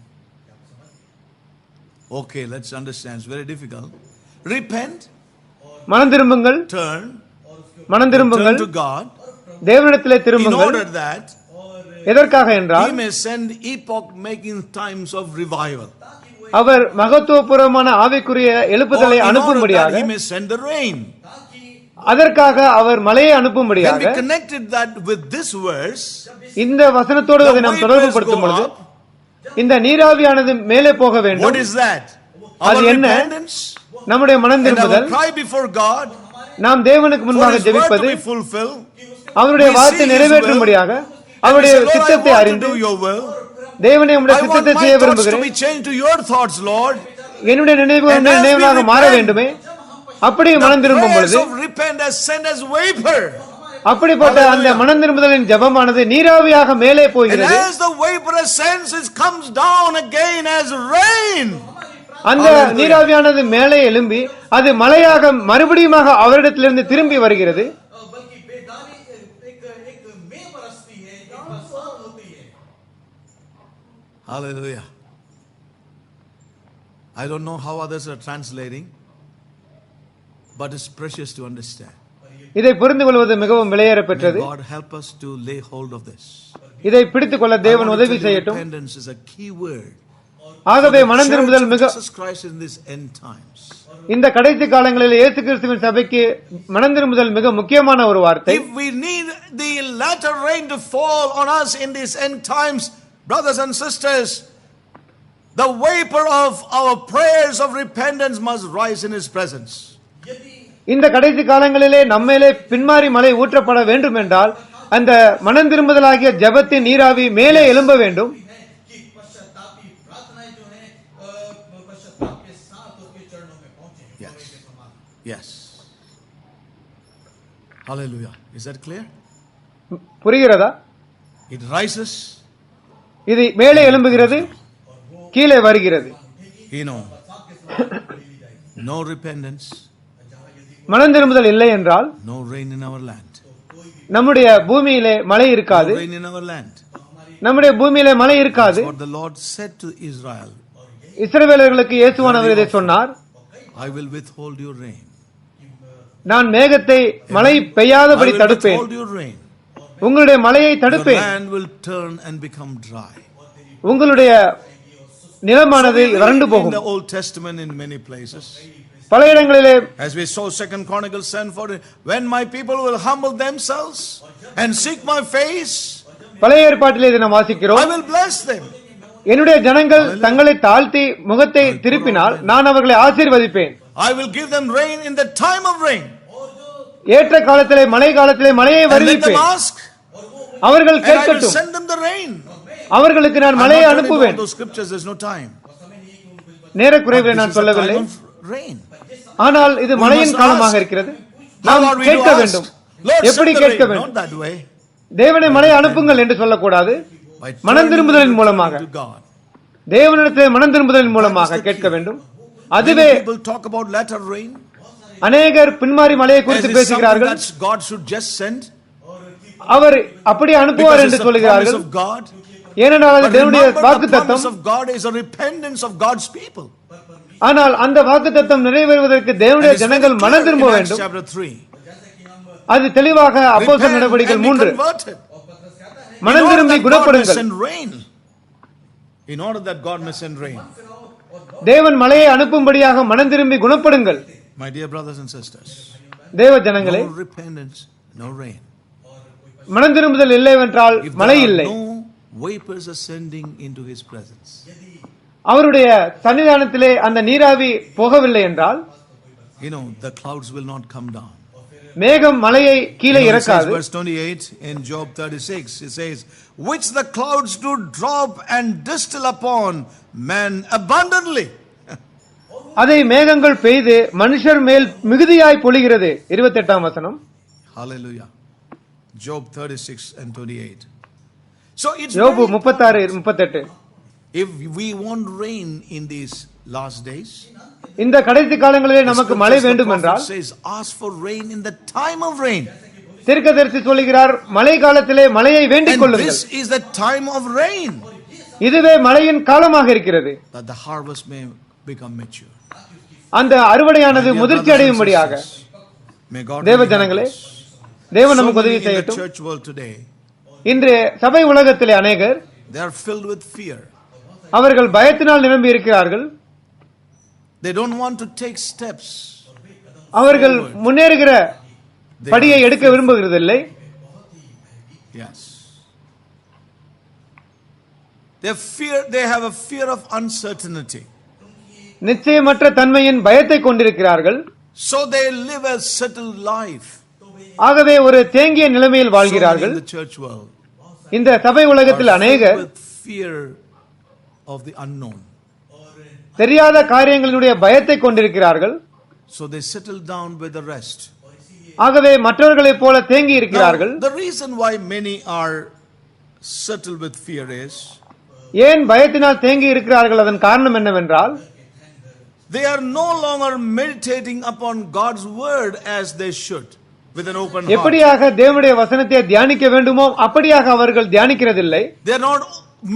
Okay, let's understand. It's very difficult. Repent.
மனம் திரும்புங்கள்.
Turn.
மனம் திரும்புங்கள்.
Turn to God.
தேவனிடத்திலே
In
திரும்புங்கள்.
order that
எதற்காக என்றால்,
He may send epoch-making times of revival.
அவர் மகத்துவபூர்வமான ஆவிக்குரிய எழுப்புதலை அனுப்பும்படியாக,
He may send the rain.
அதற்காக அவர் மழையை அனுப்பும்படியாக.
When we connected that with this verse,
இந்த வசனத்தோடு அதை நாம் தொடர்பு படுத்தும் பொழுது, இந்த நீராவியானது மேலே போக வேண்டும்.
What is that?
அது
Our
என்ன?
repentance
நம்முடைய மனம்
and
திரும்புதல்,
our cry before God
நாம் தேவனுக்கு
for
முன்பாக
His word to
ஜெபிப்பது,
be fulfilled.
அவருடைய
We
வார்த்தை
see His
நிறைவேற்றும்படியாக
And we
அவருடைய
say, Lord, I
சித்தத்தை
want to
அறிந்து,
do your will.
தேவனே உம்முடைய
I want
சித்தத்தை
my
செய்ய
thoughts to
விரும்புகிறேன்,
be changed to your thoughts, Lord.
என்னுடைய நினைவுகள்
And as we
நினைவாக மாற
repent,
வேண்டுமே. அப்படி மனம்
The
திரும்பும்
prayers
பொழுது,
of repent as sent as vapor.
அப்படிப்பட்ட அந்த மனம் திரும்புதலின் ஜெபமானது நீராவியாக மேலே
And
போகிறது.
as the vapor ascends, it comes down again as rain.
அந்த நீராவியானது மேலே எழும்பி அது மழையாக மறுபடியுமாக அவரிடத்திலிருந்து திரும்பி வருகிறது.
Hallelujah. I don't know how others are translating, but it's precious to understand.
இதை புரிந்து கொள்வது மிகவும் விலையேற பெற்றது.
May God help us to lay hold of this.
இதை பிடித்துக் கொள்ள தேவன் உதவி செய்யட்டும்.
Repentance is a key word.
ஆகவே மனம் திரும்புதல் மிக
Jesus Christ in this end times.
இந்த கடைசி காலங்களில் இயேசு கிறிஸ்துவின் சபைக்கு மனம் திரும்புதல் மிக முக்கியமான ஒரு வார்த்தை.
If we need the latter rain to fall on us in these end times, brothers and sisters, the vapor of our prayers of repentance must rise in His presence.
இந்த கடைசி காலங்களிலே நம்மேலே பின்மாறி மழை ஊற்றப்பட வேண்டும் என்றால் அந்த மனம் திரும்புதலாகிய ஜெபத்தின் நீராவி மேலே எழும்ப வேண்டும்.
Yes. Hallelujah. Is that clear?
புரிகிறதா?
It rises.
இது மேலே எழும்புகிறது, கீழே வருகிறது.
No repentance.
மனம் திரும்புதல் இல்லை என்றால்
No rain in our land.
நம்முடைய பூமியிலே மழை இருக்காது.
No rain in our land.
நம்முடைய பூமியிலே மழை இருக்காது.
That's what the Lord said to Israel.
இஸ்ரவேலர்களுக்கு இயேசுவானவர் இதை சொன்னார்.
I will withhold your rain.
நான் மேகத்தை மழை பெய்யாதபடி தடுப்பேன். உங்களுடைய மழையை தடுப்பேன்.
Your land will turn and become dry.
உங்களுடைய நிலமானது வறண்டு போகும்.
In the Old Testament in many places.
பல இடங்களிலே
As we saw 2 Chronicles 7:14, when my people will humble themselves and seek my face,
பழைய ஏற்பாட்டிலே இதை நாம் வாசிக்கிறோம்.
I will bless them.
என்னுடைய ஜனங்கள் தங்களை தாழ்த்தி முகத்தை திருப்பினால் நான் அவர்களை ஆசீர்வதிப்பேன்.
I will give them rain in the time of rain.
ஏற்ற காலத்திலே மழை காலத்திலே மழையை வருவிப்பேன். அவர்கள் கேட்கட்டும்.
Send them the rain.
அவர்களுக்கு நான்
I'm
மழையை
not telling you
அனுப்புவேன்.
all those scriptures, there's no time.
நேரக்குறைவில் நான்
This is the
சொல்லவில்லை.
time of rain.
ஆனால் இது மழையின் காலமாக இருக்கிறது. நாம்
How are we
கேட்க
to
வேண்டும்.
ask? Lord,
எப்படி
send the
கேட்க
rain.
வேண்டும்?
Not that way.
தேவனை மழை அனுப்புங்கள் என்று சொல்லக்கூடாது.
By
மனம் திரும்புதலின்
turning
மூலமாக
to God.
தேவனிடத்தில் மனம் திரும்புதலின் மூலமாக கேட்க வேண்டும். அதுவே
Many people talk about latter rain.
அநேகர் பின்மாறி மழையை
As
குறித்து
if something
பேசுகிறார்கள்.
that God should just send.
அவர் அப்படி அனுப்புவார்
Because
என்று
it's a promise
சொல்கிறார்கள்.
of God.
ஏனென்றால் அது
But
தேவனுடைய
remember, the
வாக்குத்தத்தம்.
promise of God is a repentance of God's people.
ஆனால் அந்த வாக்குத்தத்தம் நிறைவேறுவதற்கு தேவனுடைய
And it's very
ஜனங்கள் மனம்
clear
திரும்ப
in Acts
வேண்டும்.
chapter 3.
அது தெளிவாக அப்போஸ்தலர்
Repent
நடவடிக்கைகள்
and be
3.
converted.
மனம்
In order
திரும்பி
that God may
குணப்படுங்கள்.
send rain. In order that God may send rain.
தேவன் மழையை அனுப்பும்படியாக மனம் திரும்பி குணப்படுங்கள்.
My dear brothers and sisters.
தேவ ஜனங்களே,
No repentance, no rain.
மனம் திரும்புதல் இல்லை என்றால்
If
மழை
there
இல்லை.
are no vapors ascending into His presence.
அவருடைய சன்னிதானத்திலே அந்த நீராவி போகவில்லை என்றால்
The clouds will not come down.
மேகம் மழையை கீழே
It says,
இறக்காது.
verse 28 in Job 36, it says, which the clouds do drop and distill upon man abundantly.
அதை மேகங்கள் பெய்து மனுஷர் மேல் மிகுதியாய் பொழிகிறது. 28ஆம் வசனம்.
Hallelujah. Job 36 and 28. So it's
யோபு
very
36 38.
if we want rain in these last days,
இந்த கடைசி காலங்களிலே நமக்கு மழை
the
வேண்டும்
prophet
என்றால்
says, ask for rain in the time of rain.
தீர்க்கதரிசி சொல்கிறார், மழை காலத்திலே மழையை வேண்டிக்
And
கொள்ளுங்கள்.
this is the time of rain,
இதுவே மழையின் காலமாக இருக்கிறது.
that the harvest may become mature.
அந்த அறுவடையானது
My dear
முதிர்ச்சி
brothers and
அடையும்படியாக
sisters, may God
தேவ
really help
ஜனங்களே,
us.
தேவன்
So
நமக்கு
many
உதவி
in the
செய்யட்டும்.
church world today,
இன்று சபை உலகத்திலே அநேகர்
they are filled with fear.
அவர்கள் பயத்தினால் நிரம்பி இருக்கிறார்கள்.
They don't want to take steps.
அவர்கள் முன்னேறுகிற படியை எடுக்க விரும்புகிறதில்லை.
Yes. They have a fear of uncertainty.
நிச்சயமற்ற தன்மையின் பயத்தை கொண்டிருக்கிறார்கள்.
So they live a settled life.
ஆகவே ஒரு தேங்கிய நிலைமையில்
So many
வாழ்கிறார்கள்.
in the church world
இந்த சபை உலகத்தில்
are
அநேகர்
filled with fear of the unknown.
தெரியாத காரியங்களினுடைய பயத்தை கொண்டிருக்கிறார்கள்.
So they settle down with the rest.
ஆகவே மற்றவர்களைப் போல தேங்கி
Now,
இருக்கிறார்கள்.
the reason why many are settled with fear is
ஏன் பயத்தினால் தேங்கி இருக்கிறார்கள்? அதன் காரணம் என்னவென்றால்
they are no longer meditating upon God's word as they should with an open heart.
எப்படியாக தேவனுடைய வசனத்தை தியானிக்க வேண்டுமோ அப்படியாக அவர்கள் தியானிக்கிறதில்லை.
They are not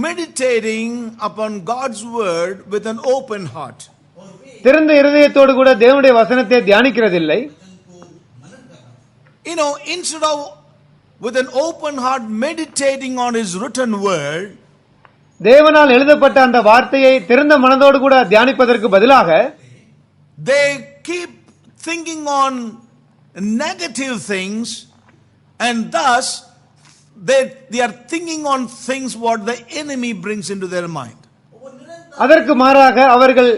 meditating upon God's word with an open heart.
திறந்த இருதயத்தோடு கூட தேவனுடைய வசனத்தை தியானிக்கிறதில்லை.
Instead of with an open heart meditating on His written word,
தேவனால் எழுதப்பட்ட அந்த வார்த்தையை திறந்த மனதோடு கூட தியானிப்பதற்கு பதிலாக
they keep thinking on negative things, and thus they are thinking on things what the enemy brings into their mind.
அதற்கு மாறாக அவர்கள்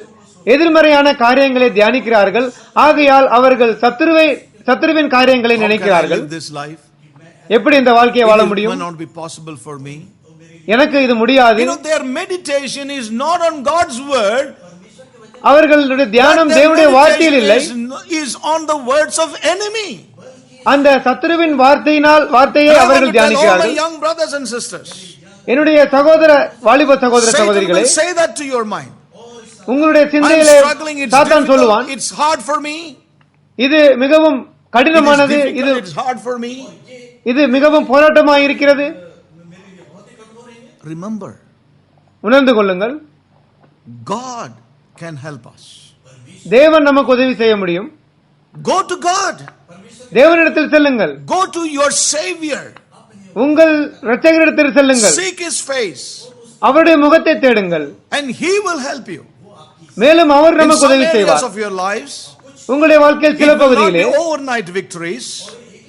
எதிர்மறையான காரியங்களை தியானிக்கிறார்கள். ஆகையால் அவர்கள் சத்துருவின் காரியங்களை
How can I
நினைக்கிறார்கள்.
live this life?
எப்படி இந்த வாழ்க்கையை வாழ
It will
முடியும்?
not be possible for me.
எனக்கு இது முடியாது.
Their meditation is not on God's word.
அவர்களுடைய தியானம்
Their
தேவனுடைய வார்த்தையில் இல்லை,
meditation is on the words of enemy.
அந்த சத்துருவின் வார்த்தையை
I want
அவர்கள்
to tell all my
தியானிக்கிறார்கள்.
young brothers and sisters,
என்னுடைய வாலிப சகோதர
Satan
சகோதரிகளே,
will say that to your mind.
உங்களுடைய
I'm
சிந்தையிலே
struggling, it's
சாத்தான்
difficult,
சொல்லுவான்,
it's hard for me.
இது மிகவும்
It is
கடினமானது,
difficult, it's hard for me.
இது மிகவும் போராட்டமாக இருக்கிறது.
Remember,
உணர்ந்து கொள்ளுங்கள்,
God can help us.
தேவன் நமக்கு உதவி செய்ய முடியும்.
Go to God.
தேவனிடத்தில் செல்லுங்கள்,
Go to your Savior.
உங்கள் இரட்சகரிடத்தில் செல்லுங்கள்,
Seek His face,
அவருடைய முகத்தை தேடுங்கள்,
and He will help you.
மேலும் அவர்
In
நமக்கு
some
உதவி
areas
செய்வார்.
of your lives,
உங்களுடைய வாழ்க்கையில்
it
சில
will not be
பகுதியிலே
overnight victories,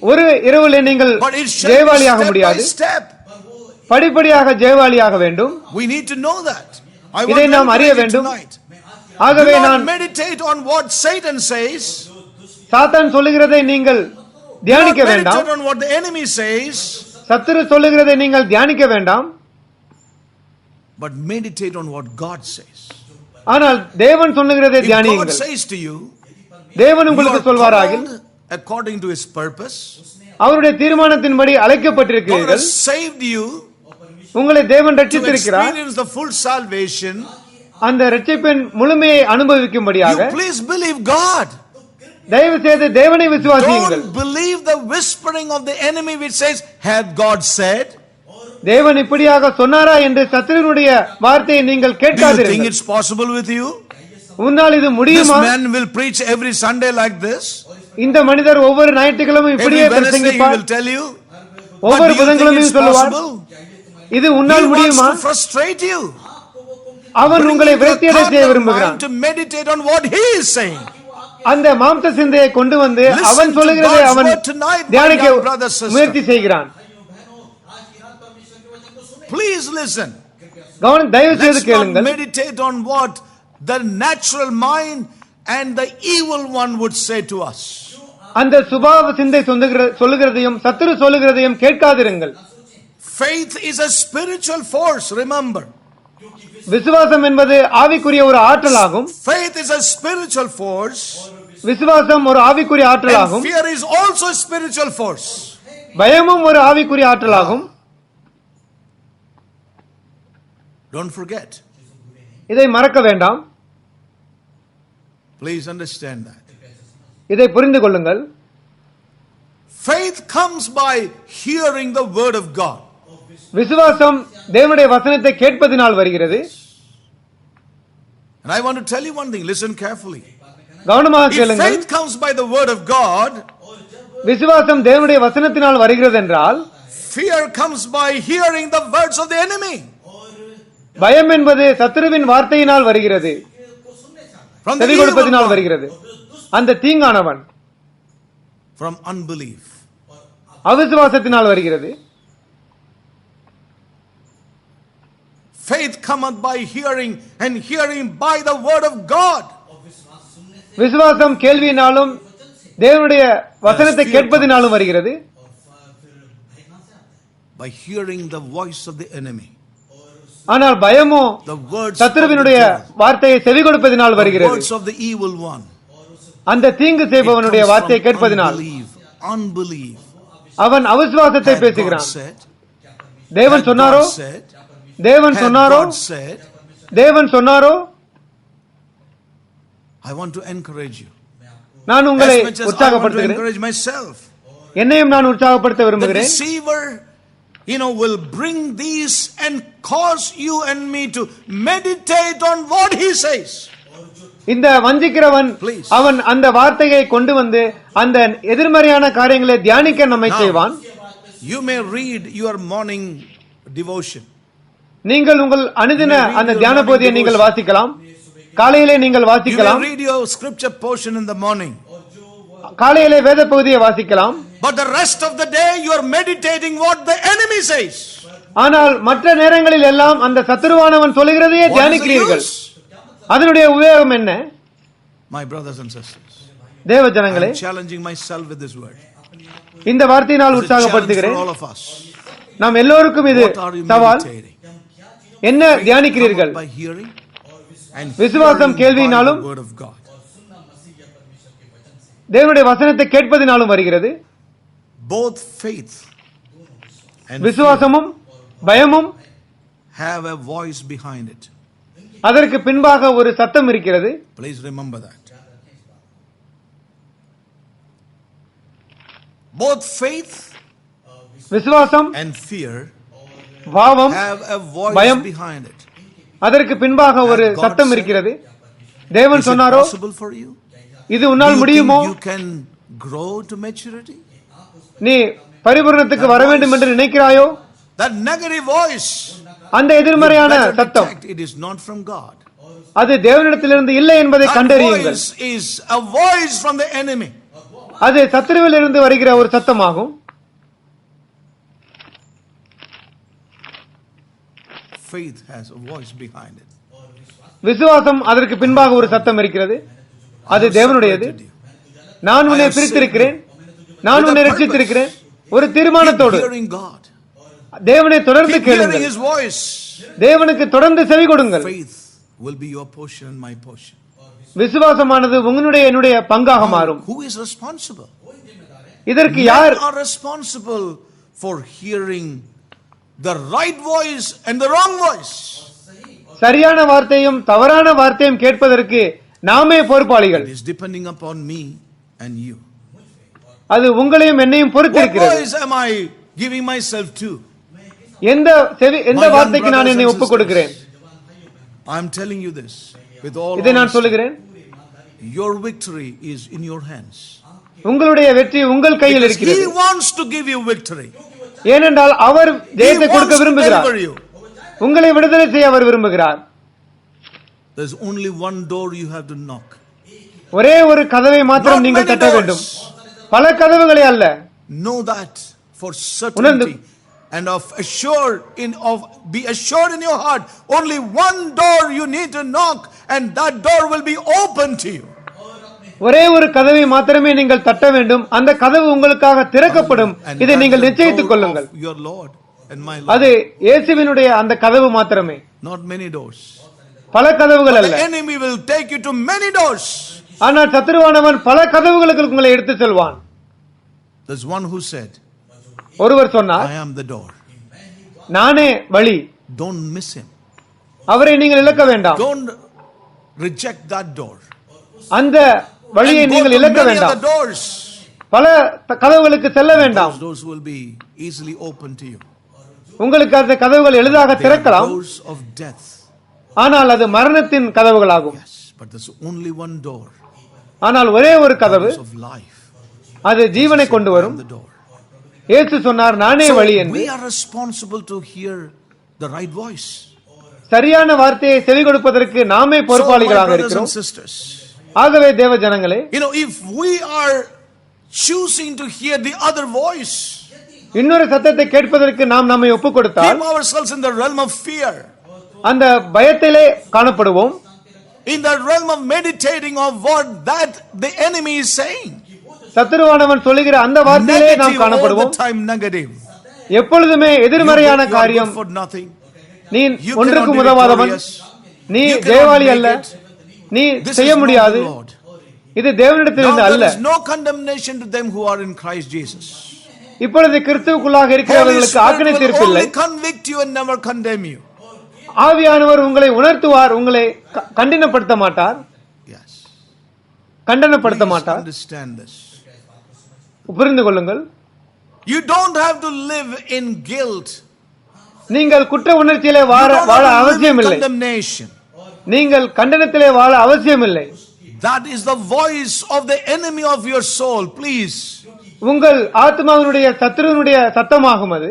ஒரு இரவிலே நீங்கள்
but it shall be
ஜெயவாளியாக
step by
முடியாது,
step.
படிப்படியாக ஜெயவாளியாக வேண்டும்.
We need to know that. I
இதை
want
நாம்
to
அறிய
encourage you
வேண்டும்.
tonight. Do
ஆகவே
not
நான்
meditate on what Satan says.
சாத்தான் சொல்லுகிறதை நீங்கள்
Do
தியானிக்க
not
வேண்டாம்.
meditate on what the enemy says.
சத்துரு சொல்லுகிறதை நீங்கள் தியானிக்க வேண்டாம்.
but meditate on what God says.
ஆனால் தேவன் சொல்லுகிறதை
If God
தியானியுங்கள்.
says to you,
தேவன்
you
உங்களுக்கு
are
சொல்வாராகில்
called according to His purpose,
அவருடைய தீர்மானத்தின்படி
God
அழைக்கப்பட்டிருக்கிறீர்கள்,
has saved you
உங்களை தேவன்
to
ரட்சித்திருக்கிறார்,
experience the full salvation,
அந்த ரட்சிப்பின் முழுமையை அனுபவிக்கும்படியாக
you please believe God.
தயவு செய்து தேவனை விசுவாசியுங்கள்.
Don't believe the whispering of the enemy which says, had God said?
தேவன் இப்படியாக சொன்னாரா என்று சத்துருவினுடைய வார்த்தையை நீங்கள்
Do you think
கேட்காதீர்கள்.
it's possible with you?
உன்னால் இது
This
முடியுமா?
man will preach every Sunday like this.
இந்த மனிதர் ஒவ்வொரு ஞாயிற்றுக்கிழமை
Every
இப்படியே
Wednesday he
பிரசங்கிப்பார்,
will tell you.
ஒவ்வொரு
But do you think
புதன்கிழமையும்
it's
சொல்லுவார்.
possible?
இது
He
உன்னால்
wants
முடியுமா?
to frustrate you.
அவன்
Bring
உங்களை
your
விரக்தியடைய செய்ய
carnal
விரும்புகிறான்.
mind to meditate on what he is saying.
அந்த மாம்ச சிந்தையை கொண்டு வந்து
Listen
அவன்
to
சொல்லுகிறதை
God's
அவன்
word tonight, my
தியானிக்க
young brother, sister.
முயற்சி செய்கிறான்.
Please listen.
தயவு செய்து
Let's not
கேளுங்கள்.
meditate on what the natural mind and the evil one would say to us.
அந்த சுபாவ சிந்தை சொல்லுகிறதையும் சத்துரு சொல்லுகிறதையும் கேட்காதிருங்கள்.
Faith is a spiritual force, remember.
விசுவாசம் என்பது ஆவிக்குரிய ஒரு ஆற்றலாகும்.
Faith is a spiritual force.
விசுவாசம் ஒரு ஆவிக்குரிய
And
ஆற்றலாகும்.
fear is also a spiritual force.
பயமும் ஒரு ஆவிக்குரிய ஆற்றலாகும்.
Don't forget.
இதை மறக்க வேண்டாம்.
Please understand that.
இதை புரிந்து கொள்ளுங்கள்.
Faith comes by hearing the word of God.
விசுவாசம் தேவனுடைய வசனத்தை கேட்பதினால் வருகிறது.
And I want to tell you one thing, listen carefully.
கவனமாக
If
கேளுங்கள்.
faith comes by the word of God,
விசுவாசம் தேவனுடைய வசனத்தினால் வருகிறது என்றால்
fear comes by hearing the words of the enemy.
பயம் என்பது சத்துருவின் வார்த்தையினால் வருகிறது,
From the
செவி
evil
கொடுப்பதினால்
one.
வருகிறது. அந்த தீங்கானவன்
From unbelief.
அவிசுவாசத்தினால் வருகிறது.
Faith cometh by hearing, and hearing by the word of God.
விசுவாசம் கேள்வியினாலும் தேவனுடைய வசனத்தை கேட்பதினாலும் வருகிறது.
By hearing the voice of the enemy.
ஆனால் பயமோ
The words of
சத்துருவினுடைய
the devil.
வார்த்தையை செவி கொடுப்பதினால்
The
வருகிறது.
words of the evil one.
அந்த தீங்கு
It
செய்பவனுடைய
comes
வார்த்தையை
from
கேட்பதினால்
unbelief.
அவன் அவிசுவாசத்தை
Had God
பேசுகிறான்.
said?
தேவன்
Had
சொன்னாரோ,
God said?
தேவன்
Had
சொன்னாரோ,
God said?
தேவன் சொன்னாரோ.
I want to encourage you.
நான் உங்களை
As much as I want to
உற்சாகப்படுத்துகிறேன்.
encourage myself.
என்னையும் நான் உற்சாகப்படுத்த
The
விரும்புகிறேன்.
deceiver, will bring these and cause you and me to meditate on what he says.
இந்த வஞ்சிக்கிறவன்
Please.
அவன் அந்த வார்த்தையை கொண்டு வந்து அந்த எதிர்மறையான காரியங்களை தியானிக்க நம்மை
Now,
செய்வான்.
You may read your morning devotion.
நீங்கள் உங்கள் அனுதின அந்த தியான போதியை நீங்கள் வாசிக்கலாம். காலையிலே நீங்கள்
You may
வாசிக்கலாம்.
read your scripture portion in the morning.
காலையிலே வேத பகுதியை வாசிக்கலாம்.
But the rest of the day you are meditating what the enemy says.
ஆனால் மற்ற நேரங்களில் எல்லாம் அந்த சத்துருவானவன் சொல்லுகிறதையே
What is the
தியானிக்கிறீர்கள்.
use?
அதனுடைய உபயோகம் என்ன?
My brothers and sisters,
தேவ
I
Janangale,
am challenging myself with this word.
இந்த வார்த்தையினால்
It's a challenge for
உற்சாகப்படுத்துகிறேன்.
all of us.
நாம் எல்லோருக்கும் இது
What are you
சவால்.
meditating?
என்ன தியானிக்கிறீர்கள்?
By hearing and
விசுவாசம்
hearing by
கேள்வியினாலும்
the word of God.
தேவனுடைய வசனத்தை கேட்பதினாலும் வருகிறது.
Both faith and fear
விசுவாசமும் பயமும்
have a voice behind it.
அதற்கு பின்பாக ஒரு சத்தம் இருக்கிறது.
Please remember that. Both faith
விசுவாசம்
and fear
பாவம்
have a voice
பயம்
behind it.
அதற்கு பின்பாக ஒரு
God
சத்தம்
said,
இருக்கிறது. தேவன்
Is it
சொன்னாரோ,
possible for you?
இது
Do
உன்னால்
you
முடியுமோ?
think you can grow to maturity?
நீ பரிபூரணத்துக்கு வர வேண்டும் என்று நினைக்கிறாயோ?
That negative voice,
அந்த
you
எதிர்மறையான
better
சத்தம்
detect it is not from God.
அது தேவனிடத்திலிருந்து இல்லை என்பதை
That
கண்டறியுங்கள்.
voice is a voice from the enemy.
அது சத்துருவில் இருந்து வருகிற ஒரு சத்தமாகும்.
Faith has a voice behind it.
விசுவாசம் அதற்கு பின்பாக ஒரு சத்தம் இருக்கிறது. அது தேவனுடையது. நான் உன்னை பிரித்திருக்கிறேன், நான் உன்னை ரட்சித்திருக்கிறேன். ஒரு தீர்மானத்தோடு
Keep hearing God.
தேவனை தொடர்ந்து
Keep hearing
கேளுங்கள்.
His voice.
தேவனுக்கு தொடர்ந்து செவி கொடுங்கள்.
Faith will be your portion and my portion.
விசுவாசமானது உங்களுடைய என்னுடைய பங்காக மாறும்.
Who is responsible?
இதற்கு யார்
are responsible for hearing the right voice and the wrong voice?
சரியான வார்த்தையும் தவறான வார்த்தையும் கேட்பதற்கு நாமே பொறுப்பாளிகள்.
It is depending upon me and you.
அது உங்களையும் என்னையும் பொறுத்திருக்கிறது.
What voice am I giving myself to?
எந்த வார்த்தைக்கு நான் என்னை ஒப்புக் கொடுக்கிறேன்?
I am telling you this with all
இதை நான் சொல்லுகிறேன்.
Your victory is in your hands.
உங்களுடைய வெற்றி உங்கள் கையில் இருக்கிறது.
He wants to give you victory.
ஏனென்றால் அவர் ஜெயத்தை கொடுக்க விரும்புகிறார். உங்களை விடுதலை செய்ய அவர் விரும்புகிறார்.
There is only one door you have to knock.
ஒரே ஒரு கதவை மாத்திரம் நீங்கள் தட்ட வேண்டும். பல கதவுகளை அல்ல.
Know that for certainty and be assured in your heart, only one door you need to knock and that door will be open to you.
ஒரே ஒரு கதவை மாத்திரமே நீங்கள் தட்ட வேண்டும். அந்த கதவு உங்களுக்காக திறக்கப்படும். இதை நீங்கள் நிச்சயித்துக் கொள்ளுங்கள்.
Your Lord and my Lord.
அது இயேசுவினுடைய அந்த கதவு மாத்திரமே.
Not many doors.
பல கதவுகள் அல்ல.
The enemy will take you to many doors.
ஆனால் சத்துருவானவன் பல கதவுகளுக்கு உங்களை எடுத்து செல்வான்.
There's one who said,
ஒருவர் சொன்னார்,
I am the door.
நானே வழி.
Don't miss him.
அவரை நீங்கள் இழக்க வேண்டாம்.
Don't reject that door.
அந்த வழியை நீங்கள் இழக்க வேண்டாம். பல கதவுகளுக்கு செல்ல வேண்டாம்.
Those doors will be easily open to you.
உங்களுக்கு அந்த கதவுகள் எளிதாக திறக்கலாம்.
Doors of death.
ஆனால் அது மரணத்தின் கதவுகளாகும்.
Yes, but there's only one door.
ஆனால் ஒரே ஒரு கதவு,
of life.
அது ஜீவனை கொண்டு வரும். இயேசு சொன்னார், நானே வழி என்று.
We are responsible to hear the right voice.
சரியான வார்த்தையை செவி கொடுப்பதற்கு நாமே பொறுப்பாளிகளாக இருக்கிறோம். ஆகவே தேவ ஜனங்களே,
if we are choosing to hear the other voice,
இன்னொரு சத்தத்தை கேட்பதற்கு நாம் நம்மை ஒப்புக் கொடுத்தால்,
keep ourselves in the realm of fear,
அந்த பயத்திலே காணப்படுவோம்.
in the realm of meditating of what that the enemy is saying,
சத்துருவானவன் சொல்லுகிற அந்த வார்த்தையிலே நாம் காணப்படுவோம். எப்பொழுதுமே எதிர்மறையான காரியம், நீ ஒன்றுக்கும் உதவாதவன், நீ தேவாலி அல்ல, நீ செய்ய முடியாது, இது தேவனிடத்திலிருந்து அல்ல. இப்பொழுது கிறிஸ்துவுக்குள்ளாக இருக்கிறவர்களுக்கு ஆக்கினை தீர்ப்பில்லை. ஆவியானவர் உங்களை உணர்த்துவார், உங்களை கண்டினப்படுத்த மாட்டார், கண்டனப்படுத்த மாட்டார். புரிந்து கொள்ளுங்கள்.
You don't have to live in guilt.
நீங்கள் குற்ற உணர்ச்சியிலே வாழ அவசியமில்லை. நீங்கள் கண்டனத்திலே வாழ அவசியமில்லை.
That is the voice of the enemy of your soul. Please.
உங்கள் ஆத்மாவினுடைய சத்துருவினுடைய சத்தமாகும் அது.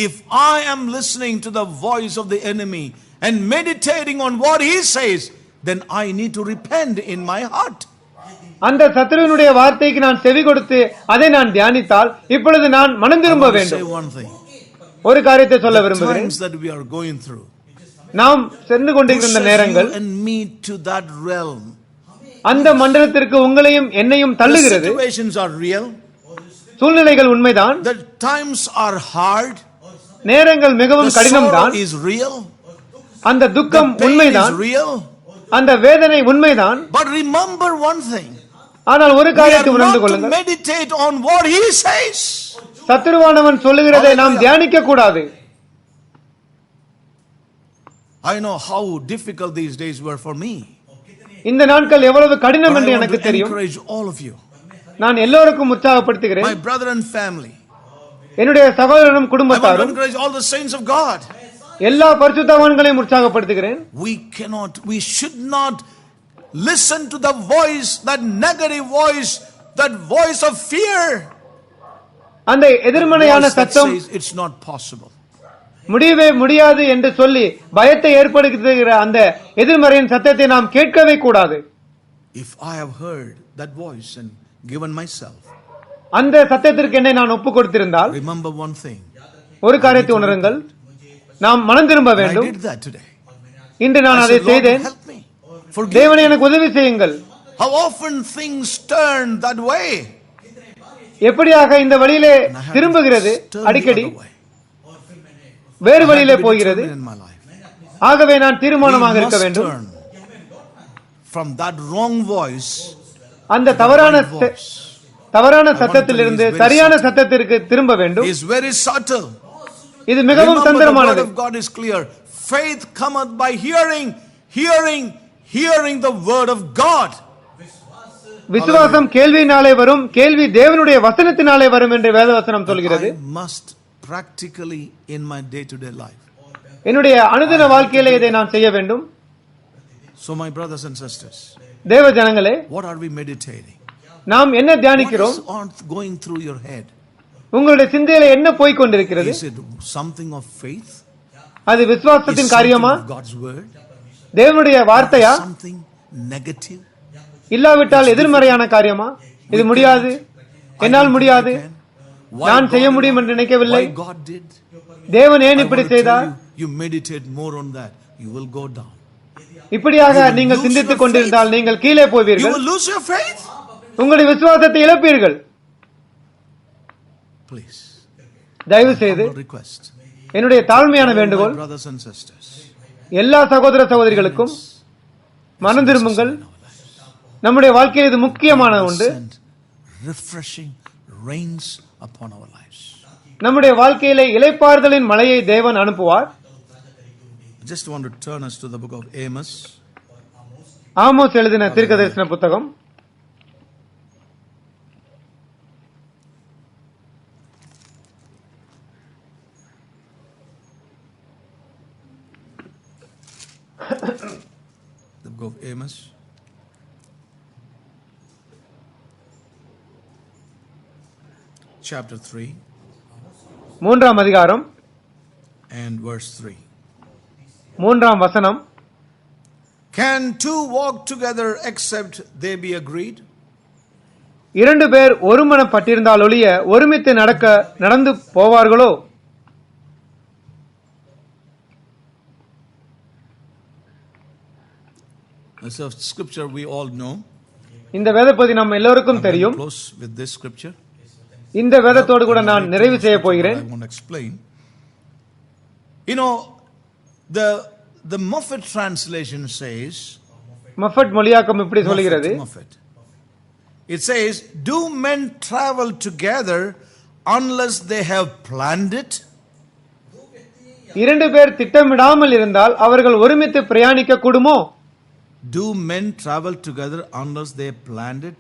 If I am listening to the voice of the enemy and meditating on what he says, then I need to repent in my heart.
அந்த சத்துருவினுடைய வார்த்தைக்கு நான் செவி கொடுத்து அதை நான் தியானித்தால் இப்பொழுது நான் மனம் திரும்ப வேண்டும். ஒரு காரியத்தை சொல்ல விரும்புகிறேன். நாம் சென்று கொண்டிருக்கிற நேரங்கள் அந்த மண்டலத்திற்கு உங்களையும் என்னையும் தள்ளுகிறது. சூழ்நிலைகள் உண்மைதான், நேரங்கள் மிகவும் கடினம்தான், அந்த துக்கம் உண்மைதான், அந்த வேதனை உண்மைதான்.
But remember one thing.
ஆனால் ஒரு காரியத்தை உணர்ந்து கொள்ளுங்கள்.
Meditate on what he says.
சத்துருவானவன் சொல்லுகிறதை நாம் தியானிக்க கூடாது.
I know how difficult these days were for me.
இந்த நாட்கள் எவ்வளவு கடினம் என்று எனக்கு தெரியும்.
Encourage all of you.
நான் எல்லோருக்கும் உற்சாகப்படுத்துகிறேன்.
My brother and family.
என்னுடைய சகோதரனும் குடும்பத்தாரும்,
encourage all the saints of God.
எல்லா பரிசுத்தவான்களையும் உற்சாகப்படுத்துகிறேன்.
We should not listen to the voice, that negative voice, that voice of fear.
அந்த எதிர்மறையான சத்தம்,
it's not possible.
முடியவே முடியாது என்று சொல்லி பயத்தை ஏற்படுத்துகிற அந்த எதிர்மறையின் சத்தத்தை நாம் கேட்கவே கூடாது.
If I have heard that voice and given myself,
அந்த சத்தத்திற்கு என்னை நான் ஒப்புக் கொடுத்திருந்தால்,
remember one thing.
ஒரு காரியத்தை உணருங்கள், நாம் மனம் திரும்ப வேண்டும். இன்று நான் அதை செய்தேன். தேவனே எனக்கு உதவி செய்யுங்கள்.
How often things turn that way.
எப்படியாக இந்த வழியிலே திரும்புகிறது அடிக்கடி. வேறு
I have
வழியிலே
to be
போகிறது.
determined in my life.
ஆகவே நான் தீர்மானமாக
We
இருக்க
must
வேண்டும்.
turn from that wrong voice
அந்த
to the
தவறான
right voice.
சத்தத்திலிருந்து சரியான சத்தத்திற்கு திரும்ப வேண்டும்.
He is very subtle.
இது மிகவும்
Remember, the
தந்திரமானது.
word of God is clear. Faith cometh by hearing, hearing, hearing the word of God.
விசுவாசம் கேள்வியினாலே வரும், கேள்வி தேவனுடைய வசனத்தினாலே வரும் என்று வேதவசனம் சொல்கிறது.
I must practically in my day-to-day life.
என்னுடைய அனுதின வாழ்க்கையிலே இதை நான் செய்ய வேண்டும்.
So my brothers and sisters,
தேவ ஜனங்களே,
what are we meditating?
நாம் என்ன
What
தியானிக்கிறோம்?
is on going through your head?
உங்களுடைய சிந்தையில என்ன போய் கொண்டிருக்கிறது?
Is it something of faith?
அது
Is
விசுவாசத்தின்
something
காரியமா?
of God's word?
தேவனுடைய வார்த்தையா?
Something negative?
இல்லாவிட்டால் எதிர்மறையான காரியமா? இது முடியாது, என்னால் முடியாது, நான் செய்ய முடியும் என்று நினைக்கவில்லை.
Why God did?
தேவன் ஏன்
I
இப்படி
want to tell
செய்தார்?
you, you meditate more on that, you will go down.
இப்படியாக நீங்கள் சிந்தித்துக் கொண்டிருந்தால் நீங்கள் கீழே
You
போவீர்கள்.
will lose your faith.
உங்களுடைய விசுவாசத்தை இழப்பீர்கள்.
Please,
தயவு செய்து
humble request.
என்னுடைய தாழ்மையான
All my
வேண்டுகோள்,
brothers and sisters,
எல்லா சகோதர சகோதரிகளுக்கும் மனம் திரும்புங்கள். நம்முடைய வாழ்க்கையில் இது முக்கியமான ஒன்று.
send refreshing rains upon our lives.
நம்முடைய வாழ்க்கையிலே இளைப்பாறுதலின் மழையை தேவன் அனுப்புவார்.
I just want to turn us to the book of Amos.
Amos எழுதின தீர்க்கதரிசன புத்தகம்
The book of Amos. Chapter 3
மூன்றாம் அதிகாரம்
and verse 3.
மூன்றாம் வசனம்.
Can two walk together except they be agreed?
இரண்டு பேர் ஒருமனப்பட்டிருந்தால் ஒழிய ஒருமித்து நடந்து போவார்களோ?
This is a scripture we all know.
இந்த வேதப்பகுதி நம்ம எல்லோருக்கும் தெரியும்.
Close with this scripture.
இந்த வேதத்தோடு கூட நான் நிறைவு செய்ய போகிறேன்.
I want to explain. You know, the Moffat translation says,
மஃபட் மொழியாக்கம் இப்படி சொல்கிறது.
Moffat. It says, do men travel together unless they have planned it?
இரண்டு பேர் திட்டமிடாமல் இருந்தால் அவர்கள் ஒருமித்து பிரயாணிக்க கூடுமோ?
Do men travel together unless they planned it?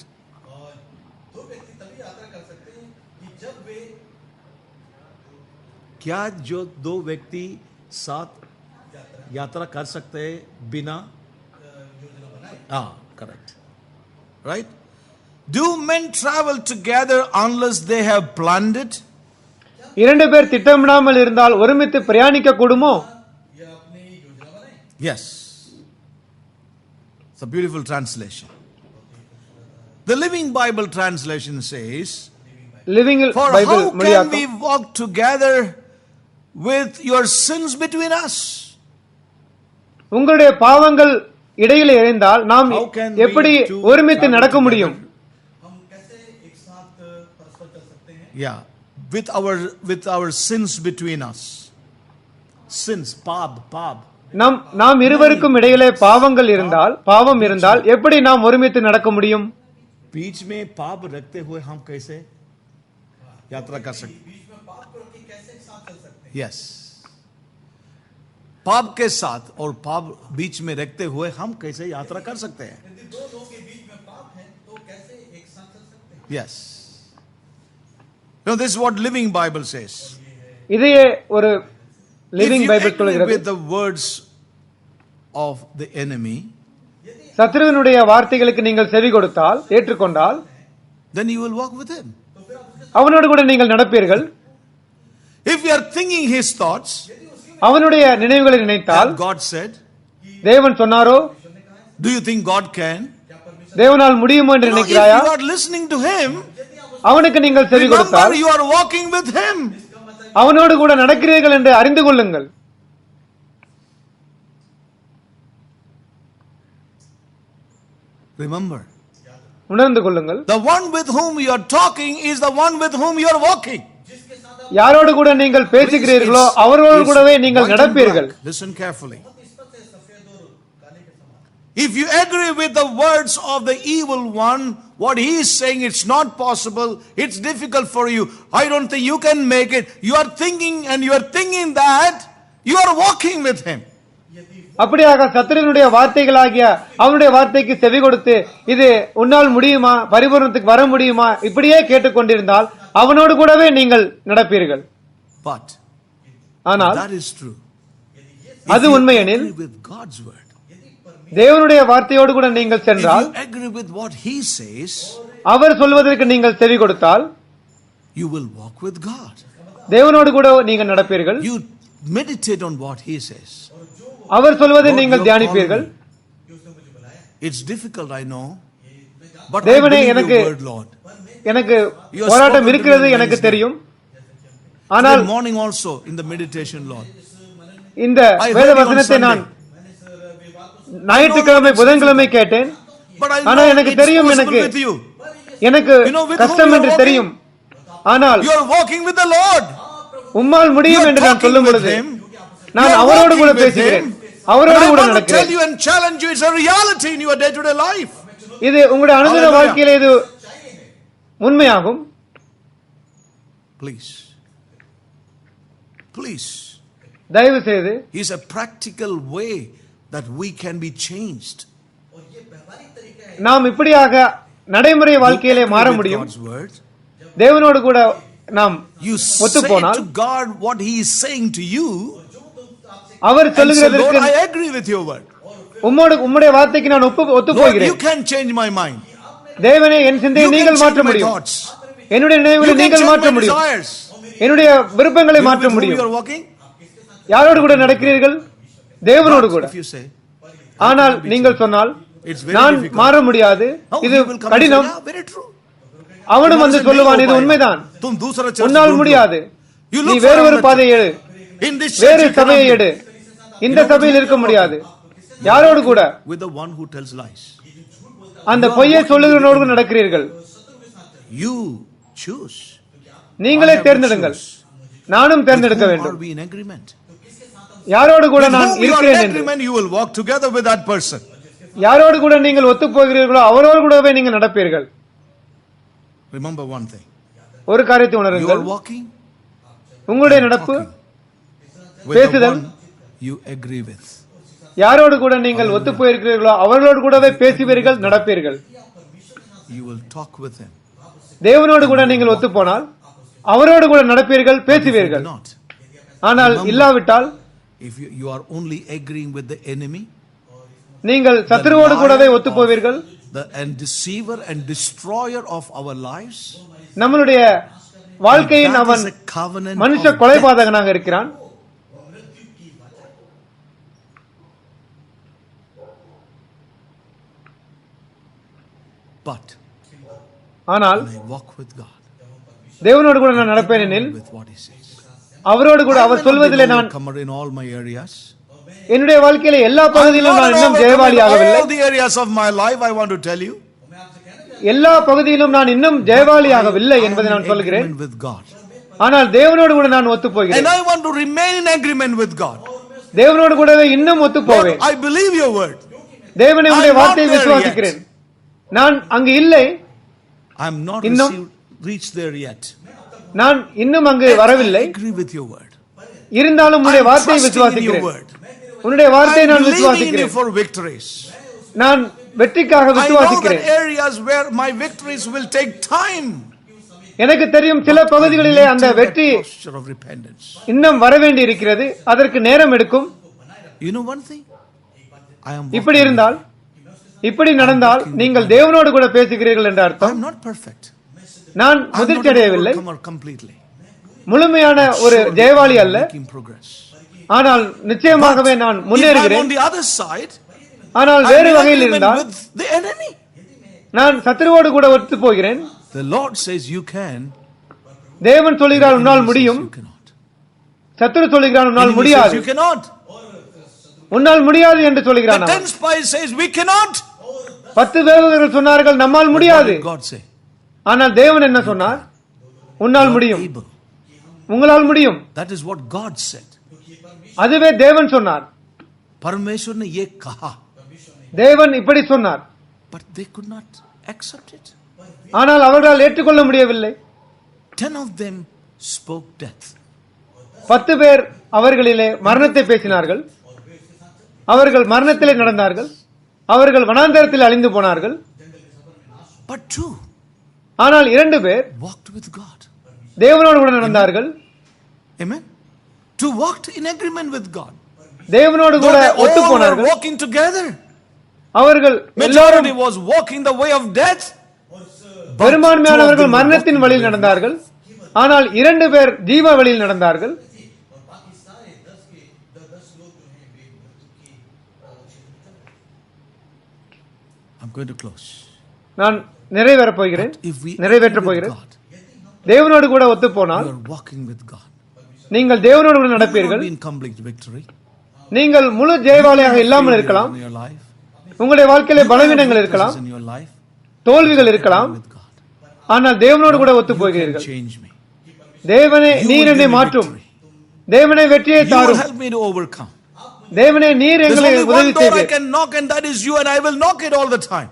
क्या जो दो व्यक्ति साथ यात्रा कर सकते हैं बिना correct, right? Do men travel together unless they have planned it?
இரண்டு பேர் திட்டமிடாமல் இருந்தால் ஒருமித்து பிரயாணிக்க கூடுமோ?
Yes. It's a beautiful translation. The Living Bible translation says,
living
for
Bible
how can
மொழியாக்கம்,
we walk together with your sins between us?
உங்களுடைய பாவங்கள் இடையிலே இணைந்தால் நாம்
How can we
எப்படி
two
ஒருமித்து
travel
நடக்க
together?
முடியும்?
Yeah, with our sins between us. Sins, pab.
நாம் இருவருக்கும் இடையிலே பாவம் இருந்தால் எப்படி நாம் ஒருமித்து நடக்க முடியும்?
बीच में पाप रखते हुए हम कैसे यात्रा कर सकते? यस, पाप के साथ और पाप बीच में रखते हुए हम कैसे यात्रा कर सकते हैं? Yes, this is what Living Bible says.
இதையே ஒரு
If
living
you
Bible
agree
சொல்கிறது.
with the words of the enemy,
சத்ருவினுடைய வார்த்தைகளுக்கு நீங்கள் செவி கொடுத்தால், ஏற்றுக்கொண்டால்,
then you will walk with him.
அவனோடு கூட நீங்கள் நடப்பீர்கள்.
If you are thinking his thoughts,
அவனுடைய நினைவுகளை நினைத்தால்,
God said,
தேவன் சொன்னாரோ?
do you think God can?
தேவனால் முடியுமோ என்று
If
நினைக்கிறாயா?
you are listening to him,
அவனுக்கு நீங்கள் செவி கொடுத்தால்,
remember you are walking with him.
அவனோடு கூட நடக்கிறீர்கள் என்று அறிந்து கொள்ளுங்கள்.
Remember,
உணர்ந்து கொள்ளுங்கள்.
the one with whom you are talking is the one with whom you are walking.
யாரோடு கூட நீங்கள் பேசுகிறீர்களோ அவர்களோடு கூடவே நீங்கள்
white and
நடப்பீர்கள்.
black. Listen carefully. If you agree with the words of the evil one, what he is saying, it's not possible, it's difficult for you, I don't think you can make it, you are thinking that you are walking with him.
அப்படியாக சத்துருவினுடைய வார்த்தைகளாகிய அவனுடைய வார்த்தைக்கு செவி கொடுத்து இது உன்னால் முடியுமா, பரிபூரணத்துக்கு வர முடியுமா, இப்படியே கேட்டுக்கொண்டிருந்தால் அவனோடு கூடவே நீங்கள் நடப்பீர்கள்.
But
ஆனால்
that is true.
அது உண்மையெனில்
With God's word,
தேவனுடைய வார்த்தையோடு கூட நீங்கள்
if
சென்றால்,
you agree with what he says,
அவர் சொல்வதற்கு நீங்கள் செவி கொடுத்தால்
you will walk with God.
தேவனோடு கூட நீங்கள் நடப்பீர்கள்.
You meditate on what he says.
அவர் சொல்வதை
Lord,
நீங்கள்
you're
தியானிப்பீர்கள்.
calling me. It's difficult, I know, but I
தேவனே,
believe
எனக்கு
your word, Lord.
எனக்கு
You are
போராட்டம்
spoken to
இருக்கிறது
me
எனக்கு
Wednesday.
தெரியும்.
Today
ஆனால்
morning also in the meditation, Lord.
இந்த
I
வேத
heard you on
வசனத்தை நான்
Sunday.
ஞாயிற்றுக்கிழமை புதன்கிழமை கேட்டேன்.
But I
ஆனா
know
எனக்கு
it's
தெரியும்,
possible
எனக்கு
with you.
எனக்கு
You know with
கஷ்டம்
whom you
என்று
are
தெரியும். ஆனால்
You are walking with the Lord.
உம்மால் முடியும்
You are
என்று நான்
talking
சொல்லும்
with
பொழுது
him.
நான்
You are
அவரோடு கூட
walking with
பேசுகிறேன்,
him.
அவரோடு
And I
கூட
want to tell
நடக்கிறேன்.
you and challenge you, it's a reality in your day-to-day life.
இது உங்களுடைய அனுதின
Hallelujah.
வாழ்க்கையில இது உண்மையாகும்.
Please. Please.
தயவு செய்து
It's a practical way that we can be changed.
நாம் இப்படியாக நடைமுறை
You
வாழ்க்கையிலே
agree
மாற
with
முடியும்.
God's word.
தேவனோடு கூட நாம்
You
ஒத்து
say
போனால்
to God what he is saying to you
our
and say, Lord,
சொல்லுகிறதற்கு
I agree with your word.
உம்முடைய வார்த்தைக்கு நான் ஒத்து
Lord, you
போகிறேன்.
can change my mind.
தேவனே, என் சிந்தையை
You can
நீங்கள்
change
மாற்ற
my
முடியும்.
thoughts.
என்னுடைய
You
நினைவுகளை
can
நீங்கள்
change
மாற்ற
my
முடியும்.
desires.
என்னுடைய விருப்பங்களை
You know
மாற்ற
with whom
முடியும்.
you are walking?
யாரோடு கூட நடக்கிறீர்கள்? தேவனோடு கூட.
If you say,
ஆனால் நீங்கள் சொன்னால்
it's very
நான்
difficult.
மாற முடியாது,
Oh,
இது
he will come and say,
கடினம்,
yeah, very true.
அவனும் வந்து
You mustn't
சொல்லுவான்,
go
இது
by.
உண்மைதான்,
तुम दूसरा church
உன்னால்
ढूंढ लो.
முடியாது,
You
நீ
look
வேறு
for
ஒரு
another
பாதையை எடு,
church. In this
வேறு
church you
சபையை
cannot
எடு,
be.
இந்த சபையில் இருக்க முடியாது. யாரோடு கூட?
With the one who tells lies.
அந்த பொய்யை சொல்லுகிறவனோடு நடக்கிறீர்கள்.
You choose.
நீங்களே
I have to
தேர்ந்தெடுங்கள்.
choose.
நானும்
With
தேர்ந்தெடுக்க
whom
வேண்டும்.
are we in agreement?
யாரோடு கூட
With
நான்
whom you are
இருக்கிறேன்
in
என்று.
agreement, you will walk together with that person.
யாரோடு கூட நீங்கள் ஒத்து போகிறீர்களோ அவரோடு கூடவே நீங்கள் நடப்பீர்கள்.
Remember one thing.
ஒரு காரியத்தை
You
உணருங்கள்,
are walking
உங்களுடைய
and
நடப்பு
talking with the
பேசுதல்,
one you agree with.
யாரோடு கூட நீங்கள் ஒத்து போயிருக்கிறீர்களோ அவர்களோடு கூடவே பேசுவீர்கள், நடப்பீர்கள்.
You will talk with him.
தேவனோடு கூட நீங்கள் ஒத்து போனால் அவரோடு கூட நடப்பீர்கள்,
If you
பேசுவீர்கள்.
do not,
ஆனால் இல்லாவிட்டால்
if you are only agreeing with the enemy,
நீங்கள் சத்துருவோடு கூடவே ஒத்து போவீர்கள்.
the and deceiver and destroyer of our lives,
நம்மளுடைய வாழ்க்கையின்
that
அவன்
is a covenant
மனுஷ
of death.
கொலைபாதகனாக இருக்கிறான்.
But
ஆனால்
when I walk with God,
தேவனோடு கூட நான் நடப்பேன் எனில்
with what he says,
அவரோடு கூட
I
our
will not
சொல்வதிலே
be
நான்
overcomer in all my areas.
என்னுடைய வாழ்க்கையில எல்லா
I'm
பகுதியிலும்
not
நான்
an
இன்னும்
overcomer in
ஜெயவாளியாகவில்லை.
all the areas of my life, I want to tell you.
எல்லா பகுதியிலும் நான் இன்னும் ஜெயவாளியாகவில்லை என்பதை
I am
நான்
in
சொல்கிறேன்.
agreement with God.
ஆனால் தேவனோடு கூட நான் ஒத்து
And
போகிறேன்.
I want to remain in agreement with God.
தேவனோடு கூடவே இன்னும் ஒத்து
Lord,
போவேன்.
I believe your word.
தேவனே உடைய
I'm not
வார்த்தையை
there
விசுவாசிக்கிறேன். நான் அங்கு இல்லை,
I'm not
இன்னும்
reached there yet.
நான் இன்னும் அங்கு
I
வரவில்லை.
agree with your word.
இருந்தாலும் உன்னுடைய
I'm
வார்த்தையை
trusting in your
விசுவாசிக்கிறேன்.
word.
உன்னுடைய வார்த்தையை
I'm
நான்
believing in you
விசுவாசிக்கிறேன்.
for victories.
நான் வெற்றிக்காக
I know that
விசுவாசிக்கிறேன்.
areas where my victories will take time.
எனக்கு தெரியும் சில பகுதிகளிலே அந்த
Into that
வெற்றி
posture of repentance.
இன்னும் வர வேண்டி இருக்கிறது, அதற்கு நேரம் எடுக்கும்.
You know one thing? I am
இப்படி
walking
இருந்தால், இப்படி நடந்தால் நீங்கள் தேவனோடு கூட பேசுகிறீர்கள் என்ற
with-
அர்த்தம்.
I'm not perfect.
நான்
I'm not
முதிர்ச்சி
an
அடையவில்லை,
overcomer completely.
முழுமையான ஒரு
Surely
ஜெயவாளி
I'm
அல்ல.
making progress.
ஆனால் நிச்சயமாகவே நான்
If I'm
முன்னேறுகிறேன்.
on the other side,
ஆனால்
I'm
வேறு
in
வகையில்
agreement
இருந்தால்
with the enemy.
நான் சத்துருவோடு கூட ஒத்து போகிறேன்.
The Lord says you can.
தேவன் சொல்கிறார்
The
உன்னால்
enemy says
முடியும்,
you cannot.
சத்துரு சொல்கிறான் உன்னால்
Enemy says
முடியாது,
you cannot.
உன்னால் முடியாது என்று
The
சொல்கிறான்.
10 spies says we cannot.
10 வேவுகர்கள் சொன்னார்கள் நம்மால்
What
முடியாது.
did God say?
ஆனால் தேவன் என்ன சொன்னார்? உன்னால் முடியும்.
Able.
உங்களால் முடியும்.
That is what God said.
அதுவே தேவன் சொன்னார்.
परमेश्वर ने ये कहा.
தேவன் இப்படி சொன்னார்.
But they could not accept it.
ஆனால் அவர்களால் ஏற்றுக்கொள்ள முடியவில்லை.
10 of them spoke death.
10 பேர் அவர்களிலே மரணத்தை பேசினார்கள். அவர்கள் மரணத்திலே நடந்தார்கள். அவர்கள் வனாந்தரத்தில் அழிந்து போனார்கள்.
But 2
ஆனால் 2 பேர்
walked with God.
தேவனோடு கூட நடந்தார்கள்.
Amen. 2 walked in agreement with God.
தேவனோடு கூட ஒத்து
All were
போனார்கள்.
walking together.
அவர்கள் எல்லாரும்
Majority was walking the way of death.
பெரும்பான்மையானவர்கள் மரணத்தின் வழியில் நடந்தார்கள். ஆனால் 2 பேர் ஜீவ வழியில் நடந்தார்கள்.
I'm going to close.
நான் நிறைவேறப் போகிறேன்.
If we
நிறைவேற்றப் போகிறேன். தேவனோடு கூட ஒத்து போனால்
you are walking with God.
நீங்கள் தேவனோடு கூட
You will
நடப்பீர்கள்.
not be in complete victory.
நீங்கள் முழு ஜெயவாளியாக இல்லாமல் இருக்கலாம்.
In your life.
உங்களுடைய வாழ்க்கையிலே
You will have
பலவீனங்கள் இருக்கலாம்,
weaknesses in your life.
தோல்விகள் இருக்கலாம்.
With God.
ஆனால் தேவனோடு கூட ஒத்து
You can
போகிறீர்கள்.
change me.
தேவனே
You
நீர்
will
என்னை
give me
மாற்றும்.
victory.
தேவனே வெற்றியை
You will
தாரும்.
help me to overcome.
தேவனே நீர்
There's
எங்களை
only
உதவி
one door I
செய்வீர்.
can knock, and that is you, and I will knock it all the time.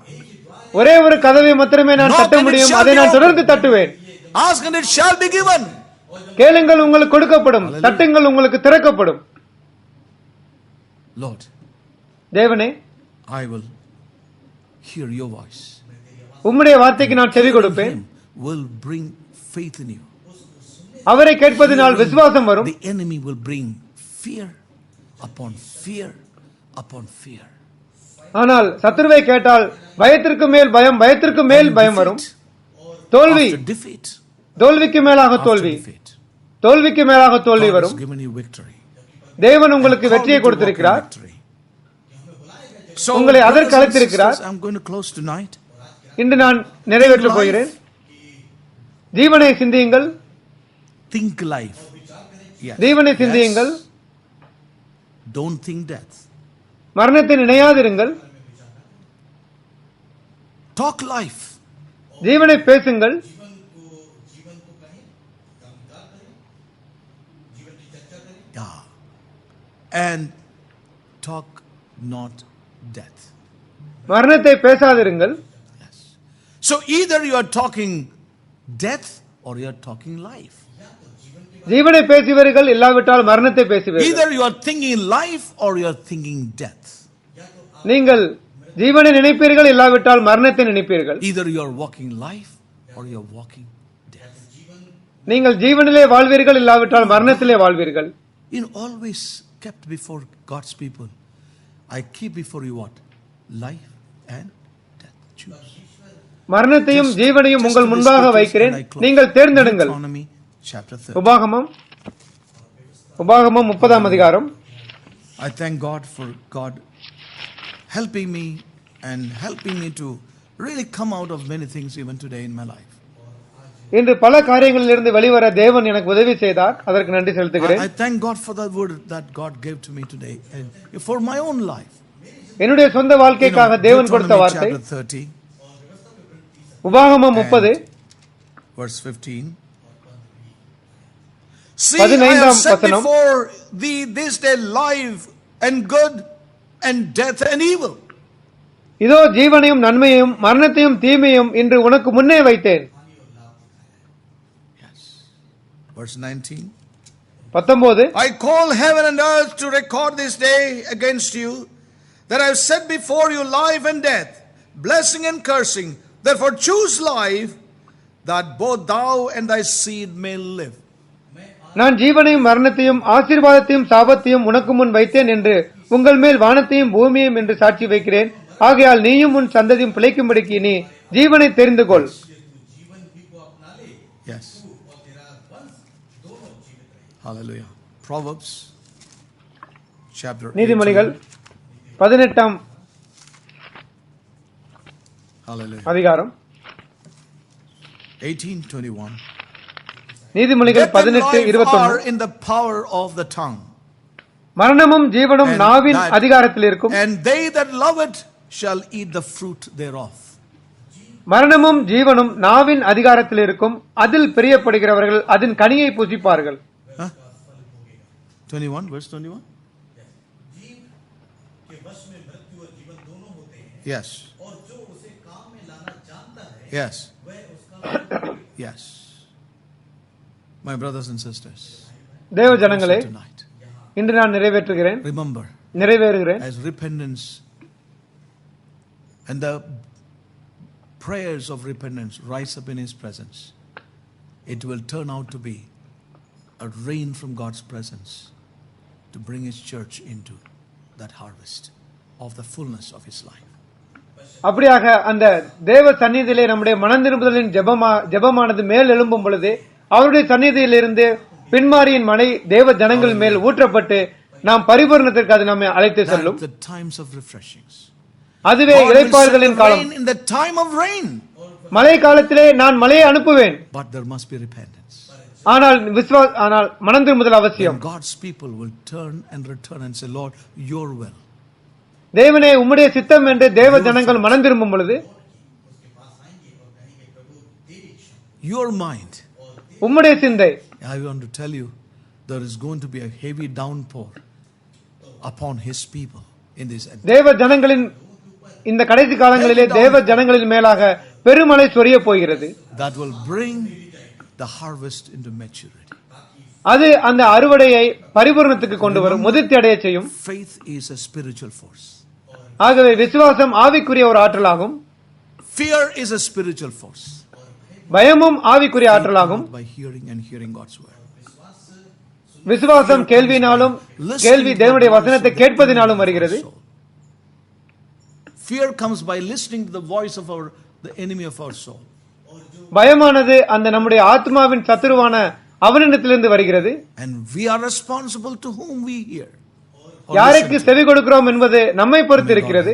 ஒரே ஒரு கதவை மாத்திரமே நான்
Knock
தட்ட
and it
முடியும்.
shall
அதை
be
நான்
opened.
தொடர்ந்து தட்டுவேன்.
Ask and it shall be given.
கேளுங்கள் உங்களுக்கு கொடுக்கப்படும், தட்டுங்கள் உங்களுக்கு திறக்கப்படும்.
Lord,
தேவனே
I will hear your voice.
உம்முடைய வார்த்தைக்கு நான் செவி கொடுப்பேன்.
Him will bring faith in you.
அவரை கேட்பதினால் விசுவாசம் வரும்.
The enemy will bring fear upon fear upon fear.
ஆனால் சத்துருவை கேட்டால் பயத்திற்கு மேல் பயம், பயத்திற்கு மேல் பயம் வரும். தோல்வி,
After defeat,
தோல்விக்கு மேலாக
after
தோல்வி,
defeat,
தோல்விக்கு மேலாக தோல்வி
God has
வரும்.
given you victory.
தேவன் உங்களுக்கு
Called
வெற்றியை
you to walk in
கொடுத்திருக்கிறார்.
victory. So,
உங்களை அதற்கு
brothers and
அழைத்திருக்கிறார்.
sisters, I'm going to close tonight.
இன்று நான் நிறைவேற்றப் போகிறேன். ஜீவனை சிந்தியுங்கள்,
Think life. Yes.
ஜீவனை சிந்தியுங்கள்.
Yes. Don't think death.
மரணத்தை நினையாதிருங்கள்.
Talk life.
ஜீவனை பேசுங்கள்.
Yeah. And talk not death.
மரணத்தை பேசாதிருங்கள்.
Yes. So either you are talking death or you are talking life.
ஜீவனை பேசுவீர்கள், இல்லாவிட்டால் மரணத்தை பேசுவீர்கள்.
Either you are thinking life or you are thinking death.
நீங்கள் ஜீவனை நினைப்பீர்கள், இல்லாவிட்டால் மரணத்தை நினைப்பீர்கள்.
Either you are walking life or you are walking death.
நீங்கள் ஜீவனிலே வாழ்வீர்கள், இல்லாவிட்டால் மரணத்திலே வாழ்வீர்கள்.
You know, always kept before God's people. I keep before you what? Life and death. Choose.
மரணத்தையும் ஜீவனையும் உங்கள் முன்பாக வைக்கிறேன், நீங்கள் தேர்ந்தெடுங்கள்.
Deuteronomy chapter 30.
உபாகமம் 30ஆம் அதிகாரம்.
I thank God for God helping me and helping me to really come out of many things even today in my life.
இன்று பல காரியங்களிலிருந்து வெளிவர தேவன் எனக்கு உதவி செய்தார். அதற்கு நன்றி செலுத்துகிறேன்.
I thank God for that word that God gave to me today and for my own life.
என்னுடைய சொந்த வாழ்க்கைக்காக தேவன் கொடுத்த
Deuteronomy
வார்த்தை.
chapter 30
உபாகமம் 30
verse 15. See, I
15ஆம்
have set
வசனம்.
before thee this day life and good and death and evil.
இதோ ஜீவனையும் நன்மையையும் மரணத்தையும் தீமையும் இன்று உனக்கு முன்னே வைத்தேன்.
Yes. Verse 19.
19
I call heaven and earth to record this day against you, that I have set before you life and death, blessing and cursing. Therefore choose life, that both thou and thy seed may live.
நான் ஜீவனையும் மரணத்தையும் ஆசீர்வாதத்தையும் சாபத்தையும் உனக்கு முன் வைத்தேன் என்று உங்கள் மேல் வானத்தையும் பூமியையும் என்று சாட்சி வைக்கிறேன். ஆகையால் நீயும் உன் சந்ததியும் பிழைக்கும்படிக்கு நீ ஜீவனை தெரிந்து கொள்.
Yes. Hallelujah. Proverbs chapter
நீதிமொழிகள்
18.
18ஆம்
Hallelujah.
அதிகாரம்.
18:21.
நீதிமொழிகள்
Death and life
18:21.
are in the power of the tongue,
மரணமும் ஜீவனும்
and
நாவின்
that-
அதிகாரத்தில் இருக்கும்.
and they that love it shall eat the fruit thereof.
மரணமும் ஜீவனும் நாவின் அதிகாரத்தில் இருக்கும். அதில் பிரியப்படுகிறவர்கள் அதன் கனியை புசிப்பார்கள்.
21, verse 21.
जीव के वश में मृत्यु और जीवन दोनों होते हैं
Yes.
और जो उसे काम में लाना जानता है
Yes.
वह उसका
Yes. My brothers and sisters,
தேவ ஜனங்களே,
tonight,
இன்று நான் நிறைவேற்றுகிறேன்,
remember,
நிறைவேறுகிறேன்.
as repentance and the prayers of repentance rise up in His presence, it will turn out to be a rain from God's presence to bring His church into that harvest of the fullness of His life.
அப்படியாக அந்த தேவ சந்நிதியிலே நம்முடைய மனம் திரும்புதலின் ஜெபமானது மேல் எழும்பும் பொழுது அவருடைய சந்நிதியிலிருந்து பின்மாரியின் மழை தேவ ஜனங்கள் மேல் ஊற்றப்பட்டு நாம் பரிபூரணத்திற்கு அது நம்மை அழைத்து செல்லும்.
The times of refreshings.
அதுவே
God will send
இளைப்பாறுதலின் காலம்.
rain in the time of rain.
மழை காலத்திலே நான் மழையை அனுப்புவேன்,
But there must be repentance.
ஆனால் மனம் திரும்புதல் அவசியம்.
And God's people will turn and return and say, Lord, your will.
தேவனே உம்முடைய சித்தம் என்று தேவ ஜனங்கள் மனம் திரும்பும் பொழுது
Your mind.
உம்முடைய சிந்தை.
I want to tell you, there is going to be a heavy downpour upon His people in this end.
தேவ ஜனங்களின் இந்த கடைசி காலங்களிலே தேவ ஜனங்களின் மேலாக பெருமழை சொரிய போகிறது.
That will bring the harvest into maturity.
அது அந்த அறுவடையை பரிபூரணத்துக்கு கொண்டு வரும், முதிர்ச்சி அடைய செய்யும்.
Faith is a spiritual force.
ஆகவே விசுவாசம் ஆவிக்குரிய ஒரு ஆற்றலாகும்,
Fear is a spiritual force.
பயமும் ஆவிக்குரிய ஆற்றலாகும்.
By hearing and hearing God's word.
விசுவாசம் கேள்வினாலும், கேள்வி தேவனுடைய வசனத்தை கேட்பதினாலும் வருகிறது.
Fear comes by listening to the voice of the enemy of our soul.
பயமானது அந்த நம்முடைய ஆத்மாவின் சத்துருவான அவனிடத்திலிருந்து வருகிறது.
And we are responsible to whom we hear.
யாருக்கு செவி கொடுக்கிறோம் என்பது நம்மை பொறுத்து இருக்கிறது.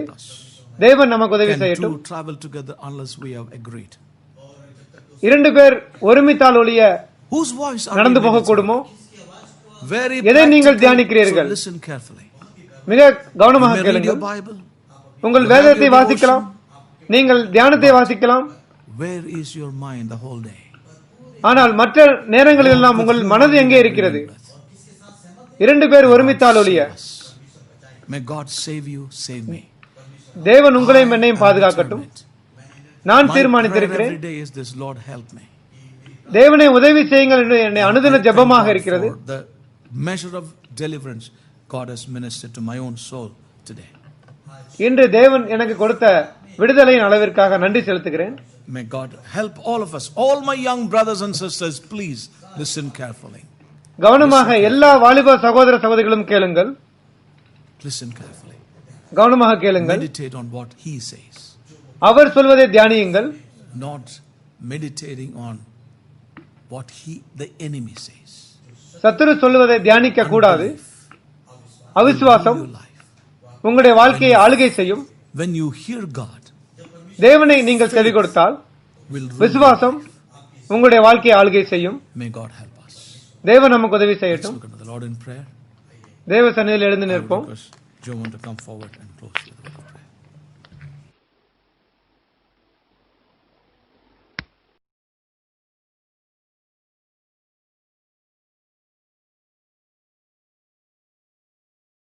தேவன் நமக்கு உதவி
Can
செய்யட்டும்.
two travel together unless we have agreed?
இரண்டு பேர் ஒருமித்தால் ஒழிய
Whose voice are
நடந்து
we
போக
meditating?
கூடுமோ?
Very
எதை நீங்கள்
practical.
தியானிக்கிறீர்கள்?
So listen carefully.
மிக கவனமாக
You may read your
கேளுங்கள்.
Bible.
உங்கள் வேதத்தை வாசிக்கலாம், நீங்கள் தியானத்தை வாசிக்கலாம்.
Where is your mind the whole day?
ஆனால் மற்ற நேரங்களில் எல்லாம் உங்கள் மனது எங்கே இருக்கிறது? இரண்டு பேர் ஒருமித்தால் ஒழிய.
May God save you, save me.
தேவன் உங்களையும் என்னையும் பாதுகாக்கட்டும். நான்
My prayer
தீர்மானித்திருக்கிறேன்,
every day is this: Lord, help me.
தேவனை உதவி செய்யுங்கள் என்று என்னை அனுதின ஜெபமாக இருக்கிறது.
For the measure of deliverance God has ministered to my own soul today.
இன்று தேவன் எனக்கு கொடுத்த விடுதலையின் அளவிற்காக நன்றி செலுத்துகிறேன்.
May God help all of us. All my young brothers and sisters, please listen carefully.
கவனமாக எல்லா வாலிப சகோதர சகோதரிகளும் கேளுங்கள்.
Listen carefully.
கவனமாக கேளுங்கள்.
Meditate on what He says.
அவர் சொல்வதை தியானியுங்கள்,
Not meditating on what the enemy says.
சத்துரு சொல்வதை தியானிக்க கூடாது. அவிசுவாசம்
Your life.
உங்களுடைய வாழ்க்கையை ஆளுகை செய்யும்.
When you hear God,
தேவனை நீங்கள் செவி கொடுத்தால்
will rule.
விசுவாசம் உங்களுடைய வாழ்க்கையை ஆளுகை செய்யும்.
May God help us.
தேவன் நமக்கு உதவி
Let's
செய்யட்டும்.
look unto the Lord in prayer.
தேவ சந்நிதியில் எழுந்து
I would
நிற்போம்.
request Joe to come forward and close with the word of prayer.